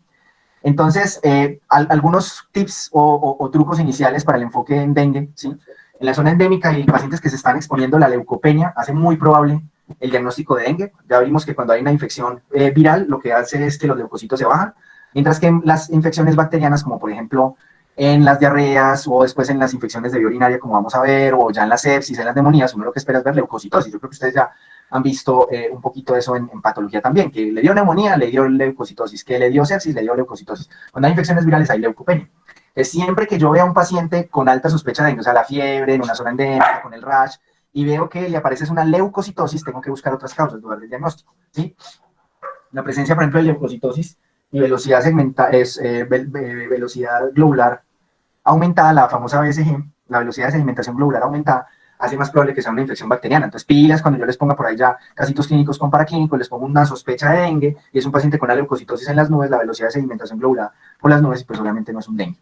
Entonces, algunos tips o trucos iniciales para el enfoque en dengue, ¿sí? En la zona endémica y pacientes que se están exponiendo, la leucopenia hace muy probable el diagnóstico de dengue. Ya vimos que cuando hay una infección viral, lo que hace es que los leucocitos se bajan, mientras que en las infecciones bacterianas, como por ejemplo en las diarreas o después en las infecciones de vía urinaria, como vamos a ver, o ya en la sepsis, en las neumonías, uno lo que espera es ver leucocitosis. Yo creo que ustedes ya han visto un poquito de eso en patología también, que le dio neumonía, le dio leucocitosis, que le dio sepsis, le dio leucocitosis. Cuando hay infecciones virales hay leucopenia. Siempre que yo vea a un paciente con alta sospecha de dengue, o sea, la fiebre, en una zona endémica, con el rash, y veo que le aparece una leucocitosis, tengo que buscar otras causas, dudar del diagnóstico, ¿sí? La presencia, por ejemplo, de leucocitosis y velocidad velocidad globular aumentada, la famosa VSG, la velocidad de sedimentación globular aumentada, hace más probable que sea una infección bacteriana. Entonces, pilas, cuando yo les ponga por ahí ya casitos clínicos con paraclínicos, les pongo una sospecha de dengue, y es un paciente con una leucocitosis en las nubes, la velocidad de sedimentación globular por las nubes, y pues obviamente no es un dengue.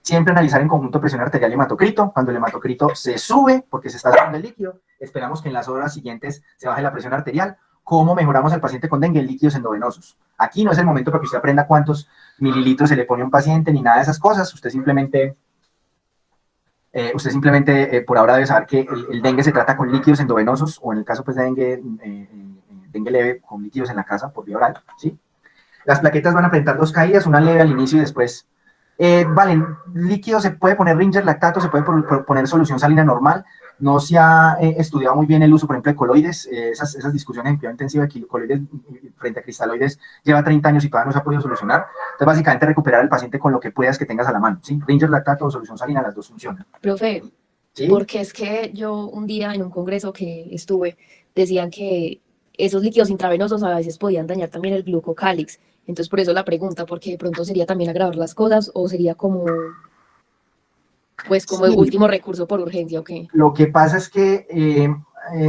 Siempre analizar en conjunto presión arterial y hematocrito. Cuando el hematocrito se sube, porque se está subiendo el líquido, esperamos que en las horas siguientes se baje la presión arterial. ¿Cómo mejoramos al paciente con dengue? Líquidos endovenosos. Aquí no es el momento para que usted aprenda cuántos mililitros se le pone a un paciente, ni nada de esas cosas. Usted simplemente por ahora debe saber que el dengue se trata con líquidos endovenosos, o en el caso pues, de dengue leve, con líquidos en la casa por vía oral, ¿sí? Las plaquetas van a presentar 2 caídas, una leve al inicio y después. Líquido se puede poner Ringer lactato, se puede poner solución salina normal. No se ha estudiado muy bien el uso, por ejemplo, de coloides. Esas discusiones en cuidado intensivo de coloides frente a cristaloides lleva 30 años y todavía no se ha podido solucionar. Entonces, básicamente, recuperar al paciente con lo que puedas que tengas a la mano, ¿sí? Ringer lactato o solución salina, las dos funcionan. Profe, ¿sí? Porque es que yo un día en un congreso que estuve, decían que esos líquidos intravenosos a veces podían dañar también el glucocálix. Entonces por eso la pregunta, porque de pronto sería también agravar las cosas o sería como, pues como el Sí, último recurso por urgencia, ¿o qué? lo que pasa es que,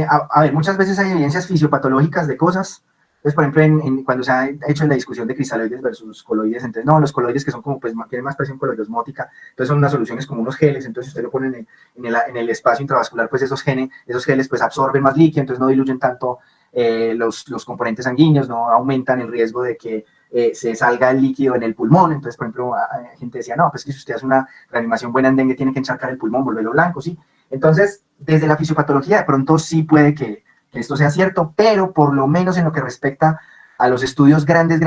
a ver, muchas veces hay evidencias fisiopatológicas de cosas. Entonces, por ejemplo, cuando se ha hecho la discusión de cristaloides versus coloides, entonces, no, los coloides que son como, pues, tienen más presión coloidosmótica, entonces son unas soluciones como unos geles, entonces usted lo pone en el espacio intravascular, pues esos geles pues absorben más líquido, entonces no diluyen tanto los componentes sanguíneos, no aumentan el riesgo de que se salga el líquido en el pulmón. Entonces, por ejemplo, gente decía, no, pues que si usted hace una reanimación buena en dengue, tiene que encharcar el pulmón, volverlo blanco, ¿sí? Entonces, desde la fisiopatología, de pronto sí puede que esto sea cierto, pero por lo menos en lo que respecta a los estudios grandes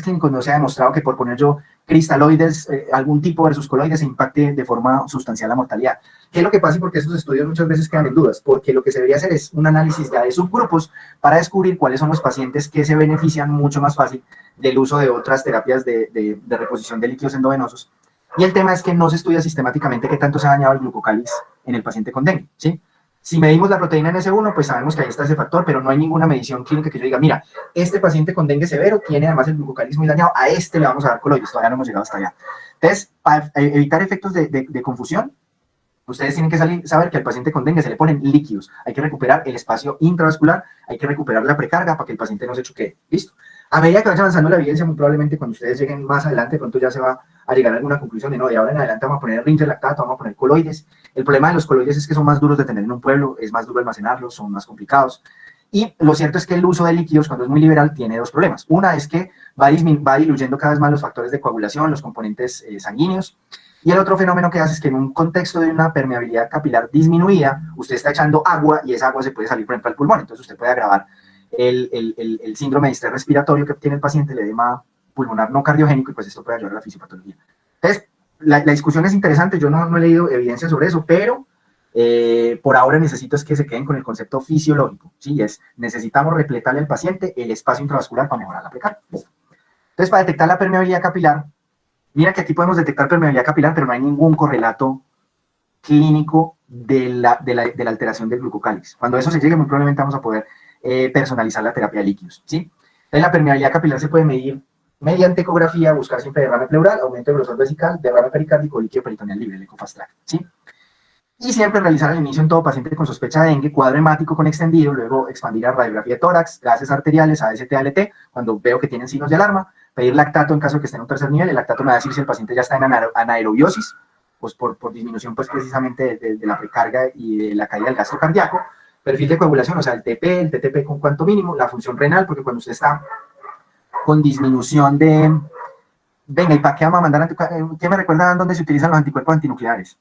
clínicos, no se ha demostrado que por poner yo cristaloides, algún tipo versus coloides, se impacte de forma sustancial la mortalidad. ¿Qué es lo que pasa? Y porque estos estudios muchas veces quedan en dudas, porque lo que se debería hacer es un análisis ya de subgrupos para descubrir cuáles son los pacientes que se benefician mucho más fácil del uso de otras terapias de reposición de líquidos endovenosos. Y el tema es que no se estudia sistemáticamente qué tanto se ha dañado el glucocálix en el paciente con dengue, ¿sí? Si medimos la proteína NS1, pues sabemos que ahí está ese factor, pero no hay ninguna medición clínica que yo diga, mira, este paciente con dengue severo tiene además el glucocálix muy dañado, a este le vamos a dar coloides, todavía no hemos llegado hasta allá. Entonces, para evitar efectos de confusión, ustedes tienen que saber que al paciente con dengue se le ponen líquidos, hay que recuperar el espacio intravascular, hay que recuperar la precarga para que el paciente no se choquee, ¿listo? A medida que vaya avanzando la evidencia, muy probablemente cuando ustedes lleguen más adelante, pronto ya se va a llegar a alguna conclusión de no, de ahora en adelante vamos a poner rinche lactato, vamos a poner coloides. El problema de los coloides es que son más duros de tener en un pueblo, es más duro almacenarlos, son más complicados. Y lo cierto es que el uso de líquidos, cuando es muy liberal, tiene dos problemas. Una es que va diluyendo cada vez más los factores de coagulación, los componentes sanguíneos. Y el otro fenómeno que hace es que en un contexto de una permeabilidad capilar disminuida, usted está echando agua y esa agua se puede salir, por ejemplo, al pulmón. Entonces usted puede agravar el síndrome de estrés respiratorio que tiene el paciente, el edema pulmonar no cardiogénico, y pues esto puede ayudar a la fisiopatología. Entonces, la discusión es interesante, yo no he leído evidencia sobre eso, pero por ahora necesito es que se queden con el concepto fisiológico, ¿sí? Necesitamos repletarle al paciente el espacio intravascular para mejorar la precarga. Entonces, para detectar la permeabilidad capilar, mira que aquí podemos detectar permeabilidad capilar, pero no hay ningún correlato clínico de la alteración del glucocálix. Cuando eso se llegue, muy probablemente vamos a poder personalizar la terapia de líquidos, ¿sí? Entonces, la permeabilidad capilar se puede medir mediante ecografía, buscar siempre derrame pleural, aumento de grosor vesical, derrame pericárdico, líquido peritoneal libre, el ECOFAST track, ¿sí? Y siempre realizar al inicio en todo paciente con sospecha de dengue, cuadro hemático con extendido, luego expandir a radiografía de tórax, gases arteriales, AST, ALT, cuando veo que tienen signos de alarma, pedir lactato en caso de que esté en un tercer nivel. El lactato me va a decir si el paciente ya está en anaerobiosis, pues por disminución pues precisamente de la precarga y de la caída del gasto cardíaco. Perfil de coagulación, o sea, el TP, el TTP con cuánto mínimo, la función renal, porque cuando usted está con disminución de... Venga, ¿y para qué vamos a mandar anticuerpos? ¿Qué me recuerdan dónde se utilizan los anticuerpos antinucleares?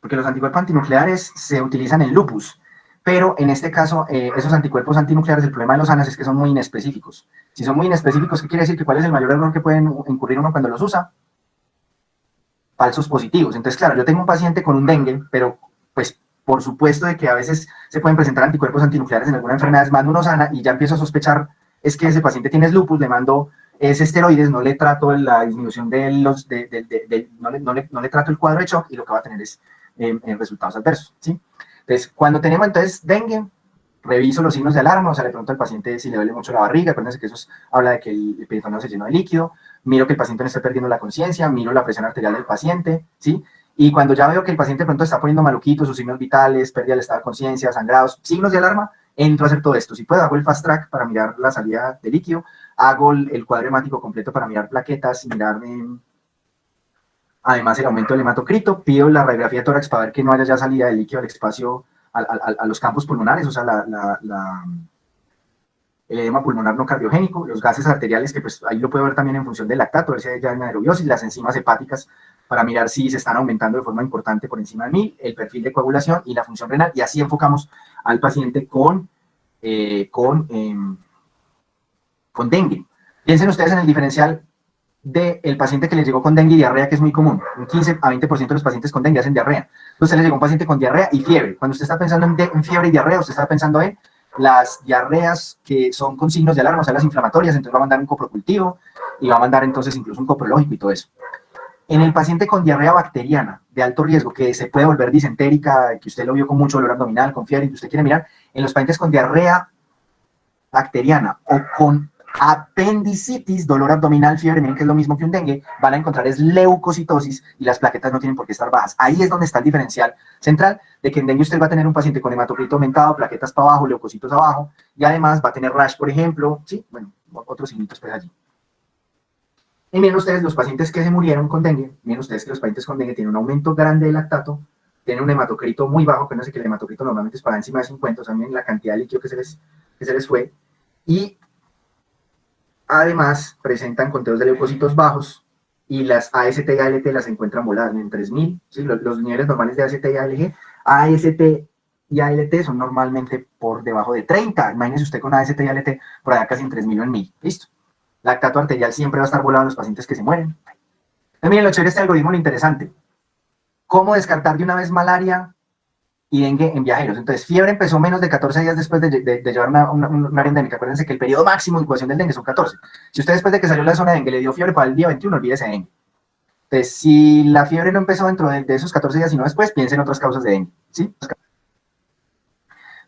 Porque los anticuerpos antinucleares se utilizan en lupus, pero en este caso, esos anticuerpos antinucleares, el problema de los ANAS es que son muy inespecíficos. Si son muy inespecíficos, ¿qué quiere decir? Que ¿cuál es el mayor error que pueden incurrir uno cuando los usa? Falsos positivos. Entonces, claro, yo tengo un paciente con un dengue, pero pues por supuesto de que a veces se pueden presentar anticuerpos antinucleares en alguna enfermedad, mando uno sana y ya empiezo a sospechar es que ese paciente tiene lupus, le mando esteroides, no le trato la disminución de los, no le trato el cuadro de shock y lo que va a tener es resultados adversos, ¿sí? Entonces, cuando tenemos entonces dengue, reviso los signos de alarma, o sea, le pregunto al paciente si le duele mucho la barriga, acuérdense que eso habla de que el peritoneo se llenó de líquido, miro que el paciente no esté perdiendo la conciencia, miro la presión arterial del paciente, ¿sí? Y cuando ya veo que el paciente de pronto está poniendo maluquito, sus signos vitales, pérdida del estado de conciencia, sangrados, signos de alarma, entro a hacer todo esto. Si puedo, hago el fast track para mirar la salida de líquido, hago el cuadro hemático completo para mirar plaquetas, mirar además el aumento del hematocrito, pido la radiografía de tórax para ver que no haya ya salida de líquido al espacio, a los campos pulmonares, o sea, el edema pulmonar no cardiogénico, los gases arteriales, que pues ahí lo puedo ver también en función del lactato, ver si hay ya anaerobiosis, las enzimas hepáticas, para mirar si se están aumentando de forma importante por encima de 1000, el perfil de coagulación y la función renal, y así enfocamos al paciente con dengue. Piensen ustedes en el diferencial del paciente que les llegó con dengue y diarrea, que es muy común. Un 15 a 20% de los pacientes con dengue hacen diarrea. Entonces les llegó un paciente con diarrea y fiebre. Cuando usted está pensando en fiebre y diarrea, usted está pensando en las diarreas que son con signos de alarma, o sea, las inflamatorias, entonces va a mandar un coprocultivo y va a mandar entonces incluso un coprológico y todo eso. En el paciente con diarrea bacteriana de alto riesgo, que se puede volver disentérica, que usted lo vio con mucho dolor abdominal, con fiebre, y que usted quiere mirar, en los pacientes con diarrea bacteriana o con apendicitis, dolor abdominal, fiebre, miren que es lo mismo que un dengue, van a encontrar es leucocitosis y las plaquetas no tienen por qué estar bajas. Ahí es donde está el diferencial central de que en dengue usted va a tener un paciente con hematocrito aumentado, plaquetas para abajo, leucocitos abajo, y además va a tener rash, por ejemplo, sí, bueno, otros signitos pues allí. Y miren ustedes los pacientes que se murieron con dengue, miren ustedes que los pacientes con dengue tienen un aumento grande de lactato, tienen un hematocrito muy bajo, que no sé que el hematocrito normalmente es para encima de 50, o sea, miren la cantidad de líquido que se les fue, y además presentan conteos de leucocitos bajos, y las AST y ALT las encuentran voladas en 3000, ¿sí? Los niveles normales de AST y ALG, AST y ALT son normalmente por debajo de 30, imagínese usted con AST y ALT por allá casi en 3000 o en 1000, listo. Lactato arterial siempre va a estar volado en los pacientes que se mueren. Entonces, miren, lo chévere de este algoritmo, lo interesante. ¿Cómo descartar de una vez malaria y dengue en viajeros? Entonces, fiebre empezó menos de 14 días después de llevar una área endémica. Acuérdense que el periodo máximo de incubación del dengue son 14. Si usted después de que salió la zona de dengue le dio fiebre para el día 21, olvídese de dengue. Entonces, si la fiebre no empezó dentro de esos 14 días, sino después, piensen en otras causas de dengue, ¿sí?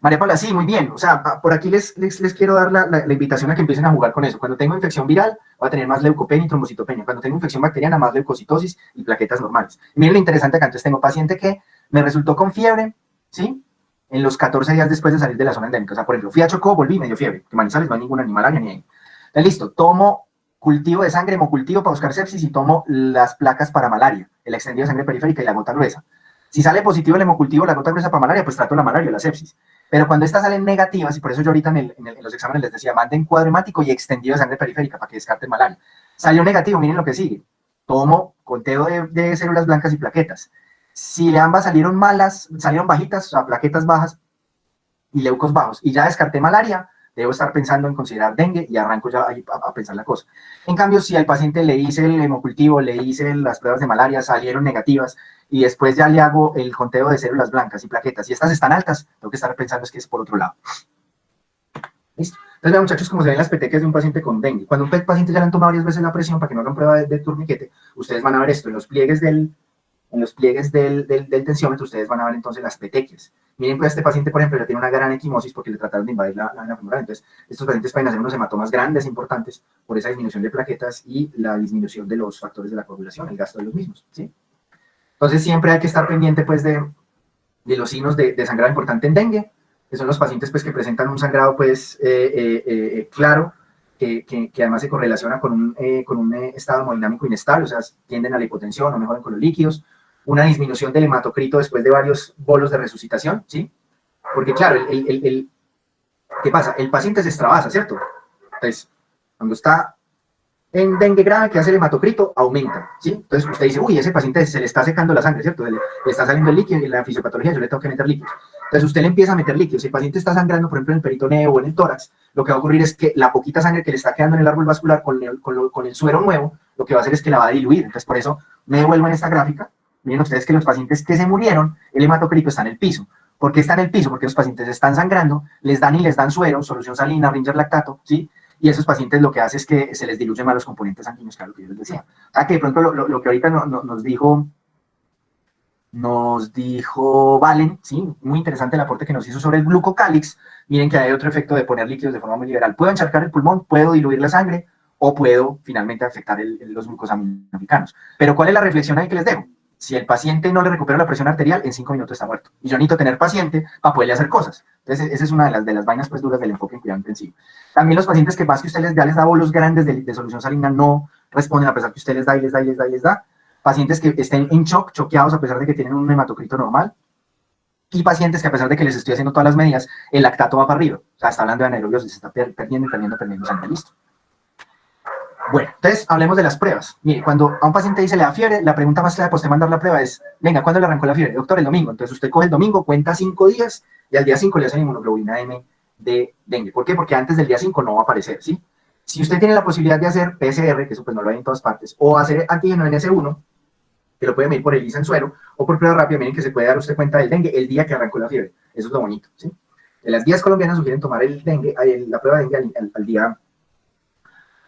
María Paula, sí, muy bien. O sea, por aquí les quiero dar la invitación a que empiecen a jugar con eso. Cuando tengo infección viral, voy a tener más leucopenia y trombocitopenia. Cuando tengo infección bacteriana, más leucocitosis y plaquetas normales. Y miren lo interesante acá. Entonces tengo paciente que me resultó con fiebre, ¿sí? En los 14 días después de salir de la zona endémica. O sea, por ejemplo, fui a Chocó, volví, me dio fiebre. Que Manizales no hay ninguna ni malaria ni ahí. Entonces, listo. Tomo cultivo de sangre, hemocultivo para buscar sepsis y tomo las placas para malaria, el extendido de sangre periférica y la gota gruesa. Si sale positivo el hemocultivo, la gota gruesa para malaria, pues trato la malaria o la sepsis. Pero cuando estas salen negativas, y por eso yo ahorita en los exámenes les decía, manden cuadro hemático y extendido de sangre periférica para que descarten malaria. Salió negativo, miren lo que sigue. Tomo conteo de células blancas y plaquetas. Si ambas salieron malas, salieron bajitas, o sea, plaquetas bajas y leucos bajos, y ya descarté malaria, debo estar pensando en considerar dengue y arranco ya a pensar la cosa. En cambio, si al paciente le hice el hemocultivo, le hice las pruebas de malaria, salieron negativas, y después ya le hago el conteo de células blancas y plaquetas, y estas están altas, tengo que estar pensando es que es por otro lado. ¿Listo? Entonces, vean, muchachos, como se ven las petequias de un paciente con dengue. Cuando un paciente ya le han tomado varias veces la presión para que no hagan prueba de turniquete, ustedes van a ver esto en los pliegues del tensiómetro, ustedes van a ver entonces las petequias. Miren, pues este paciente, por ejemplo, ya tiene una gran equimosis porque le trataron de invadir la vena femoral. Entonces, estos pacientes pueden hacer unos hematomas grandes, importantes, por esa disminución de plaquetas y la disminución de los factores de la coagulación, el gasto de los mismos, ¿sí? Entonces, siempre hay que estar pendiente, pues, de los signos de sangrado importante en dengue, que son los pacientes, pues, que presentan un sangrado, pues, claro, que además se correlaciona con un estado hemodinámico inestable, o sea, tienden a la hipotensión o mejoran con los líquidos, una disminución del hematocrito después de varios bolos de resucitación, ¿sí? Porque, claro, ¿qué pasa? El paciente se extravasa, ¿cierto? Entonces, cuando está en dengue grave, que hace el hematocrito, aumenta, ¿sí? Entonces, usted dice, uy, ese paciente se le está secando la sangre, ¿cierto? Le está saliendo el líquido y en la fisiopatología yo le tengo que meter líquidos. Entonces, usted le empieza a meter líquidos. Si el paciente está sangrando, por ejemplo, en el peritoneo o en el tórax, lo que va a ocurrir es que la poquita sangre que le está quedando en el árbol vascular con el suero nuevo, lo que va a hacer es que la va a diluir. Entonces, por eso me devuelvo en esta gráfica. Miren ustedes que los pacientes que se murieron, el hematocrito está en el piso. ¿Por qué está en el piso? Porque los pacientes están sangrando, les dan suero, solución salina, Ringer lactato, ¿sí? Y esos pacientes lo que hace es que se les diluyen más los componentes sanguíneos, claro, que yo les decía. O sea, que de pronto lo que ahorita nos dijo Valen, ¿sí? Muy interesante el aporte que nos hizo sobre el glucocálix. Miren que hay otro efecto de poner líquidos de forma muy liberal. Puedo encharcar el pulmón, puedo diluir la sangre, o puedo finalmente afectar los glucosaminoamericano. Pero ¿cuál es la reflexión ahí que les dejo? Si el paciente no le recupera la presión arterial, en 5 minutos está muerto. Y yo necesito tener paciente para poderle hacer cosas. Entonces, esa es una de las vainas pues duras del enfoque en cuidado intensivo. También los pacientes que más que usted ya les da bolos grandes de solución salina no responden a pesar que usted les da. Pacientes que estén en shock, choqueados a pesar de que tienen un hematocrito normal. Y pacientes que a pesar de que les estoy haciendo todas las medidas, el lactato va para arriba. O sea, está hablando de anaerobiosis, está perdiendo sangre, listo. Bueno, entonces hablemos de las pruebas. Mire, cuando a un paciente dice le da fiebre, la pregunta más clara para usted mandar la prueba es, venga, ¿cuándo le arrancó la fiebre? Doctor, el domingo. Entonces usted coge el domingo, cuenta 5 días y al día 5 le hacen inmunoglobulina M de dengue. ¿Por qué? Porque antes del día 5 no va a aparecer, ¿sí? Si usted tiene la posibilidad de hacer PCR, que eso pues no lo hay en todas partes, o hacer antígeno NS1, que lo puede medir por ELISA en suero, o por prueba rápida, miren que se puede dar usted cuenta del dengue el día que arrancó la fiebre. Eso es lo bonito, ¿sí? Las guías colombianas sugieren tomar la prueba de dengue al día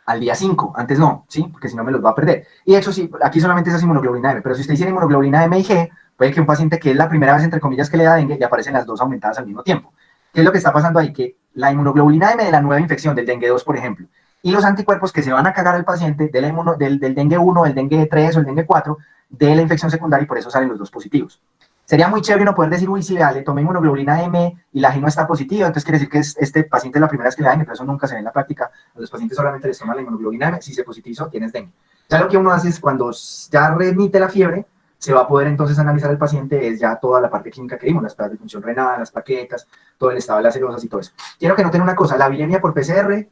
al día 5, antes no, ¿sí? Porque si no me los va a perder. Y de hecho, sí, aquí solamente es así inmunoglobulina M, pero si usted hiciera inmunoglobulina M y G, puede que un paciente que es la primera vez, entre comillas, que le da dengue, le aparecen las dos aumentadas al mismo tiempo. ¿Qué es lo que está pasando ahí? Que la inmunoglobulina M de la nueva infección, del dengue 2, por ejemplo, y los anticuerpos que se van a cagar al paciente de la del dengue 1, el dengue 3 o el dengue 4, de la infección secundaria, y por eso salen los dos positivos. Sería muy chévere no poder decir, uy, sí, le tomé inmunoglobulina M y la G no está positiva, entonces quiere decir que este paciente es la primera vez que le da dengue, pero eso nunca se ve en la práctica. A los pacientes solamente les toman la inmunoglobulina M, si se positivizó, tienes dengue. Ya lo que uno hace es cuando ya remite la fiebre, se va a poder entonces analizar al paciente, es ya toda la parte clínica que vimos, las pruebas de función renal, las plaquetas, todo el estado de las serosas y todo eso. Quiero que noten una cosa, la viremia por PCR,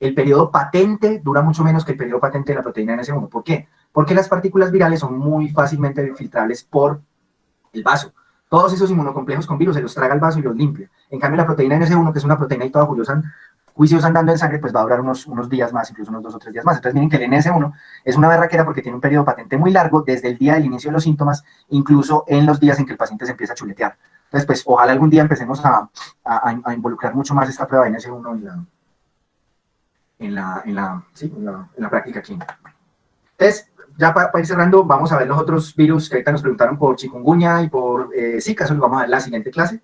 el periodo patente dura mucho menos que el periodo patente de la proteína NS1. ¿Por qué? Porque las partículas virales son muy fácilmente filtrables por el vaso. Todos esos inmunocomplejos con virus se los traga el vaso y los limpia. En cambio, la proteína NS1, que es una proteína y toda juicios andando en sangre, pues va a durar unos días más, incluso unos 2 o 3 días más. Entonces miren que el NS1 es una berraquera porque tiene un periodo patente muy largo desde el día del inicio de los síntomas, incluso en los días en que el paciente se empieza a chuletear. Entonces, pues ojalá algún día empecemos a involucrar mucho más esta prueba de NS1 en la práctica clínica. Entonces, ya para ir cerrando, vamos a ver los otros virus que ahorita nos preguntaron por chikungunya y por Zika, eso lo vamos a ver en la siguiente clase.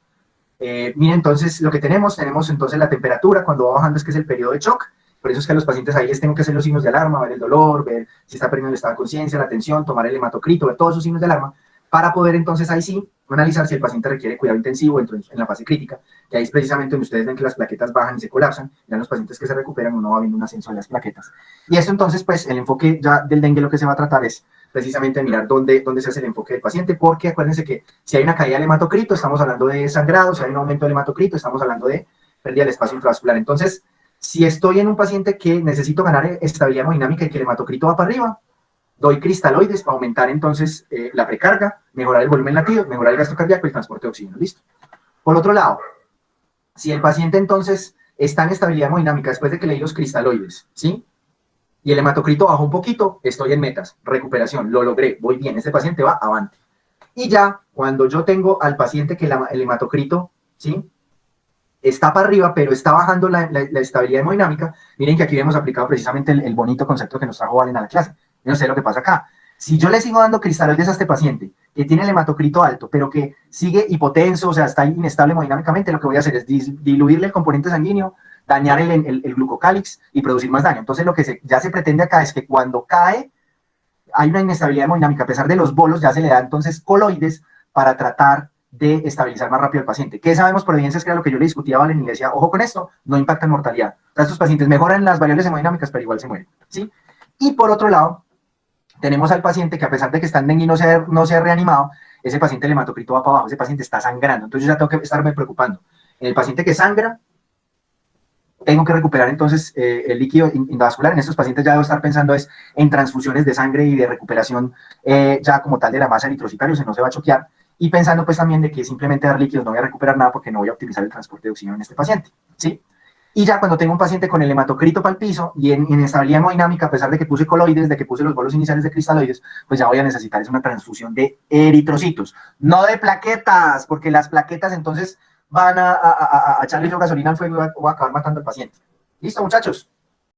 Miren, entonces, lo que tenemos entonces la temperatura, cuando va bajando es que es el periodo de shock, por eso es que a los pacientes ahí les tengo que hacer los signos de alarma, ver el dolor, ver si está perdiendo el estado de conciencia, la tensión, tomar el hematocrito, ver todos esos signos de alarma, para poder entonces ahí sí analizar si el paciente requiere cuidado intensivo en la fase crítica, que ahí es precisamente donde ustedes ven que las plaquetas bajan y se colapsan, ya en los pacientes que se recuperan uno va viendo un ascenso de las plaquetas. Y esto entonces, pues el enfoque ya del dengue lo que se va a tratar es precisamente mirar dónde se hace el enfoque del paciente, porque acuérdense que si hay una caída del hematocrito, estamos hablando de sangrado, si hay un aumento del hematocrito, estamos hablando de pérdida del espacio intravascular. Entonces, si estoy en un paciente que necesito ganar estabilidad hemodinámica y que el hematocrito va para arriba, doy cristaloides para aumentar entonces la precarga, mejorar el volumen latido, mejorar el gasto cardíaco y el transporte de oxígeno. ¿Listo? Por otro lado, si el paciente entonces está en estabilidad hemodinámica después de que le di los cristaloides, ¿sí? Y el hematocrito bajó un poquito, estoy en metas, recuperación, lo logré, voy bien, este paciente va avante. Y ya, cuando yo tengo al paciente que el hematocrito, ¿sí?, está para arriba, pero está bajando la estabilidad hemodinámica, miren que aquí hemos aplicado precisamente el bonito concepto que nos trajo Valen a la clase. Yo no sé lo que pasa acá. Si yo le sigo dando cristaloides a este paciente que tiene el hematocrito alto, pero que sigue hipotenso, o sea, está inestable hemodinámicamente, lo que voy a hacer es diluirle el componente sanguíneo, dañar el glucocálix y producir más daño. Entonces, lo que ya se pretende acá es que cuando cae, hay una inestabilidad hemodinámica, a pesar de los bolos, ya se le da entonces coloides para tratar de estabilizar más rápido al paciente. ¿Qué sabemos por evidencias? Que era lo que yo le discutía a Valen y le decía, ojo con esto, no impacta en mortalidad. O sea, estos pacientes mejoran las variables hemodinámicas, pero igual se mueren, ¿sí? Y por otro lado, tenemos al paciente que a pesar de que está en dengue y no se ha reanimado, ese paciente el hematocrito va para abajo, ese paciente está sangrando. Entonces yo ya tengo que estarme preocupando. En el paciente que sangra, tengo que recuperar entonces el líquido intravascular. En estos pacientes ya debo estar pensando es en transfusiones de sangre y de recuperación ya como tal de la masa eritrocitaria, o sea, no se va a choquear. Y pensando pues también de que simplemente dar líquidos no voy a recuperar nada porque no voy a optimizar el transporte de oxígeno en este paciente, ¿sí? Y ya cuando tengo un paciente con el hematocrito para el piso y en inestabilidad hemodinámica, a pesar de que puse coloides, de que puse los bolos iniciales de cristaloides, pues ya voy a necesitar es una transfusión de eritrocitos, no de plaquetas, porque las plaquetas entonces van a echarle yo gasolina al fuego y voy a acabar matando al paciente. ¿Listo, muchachos?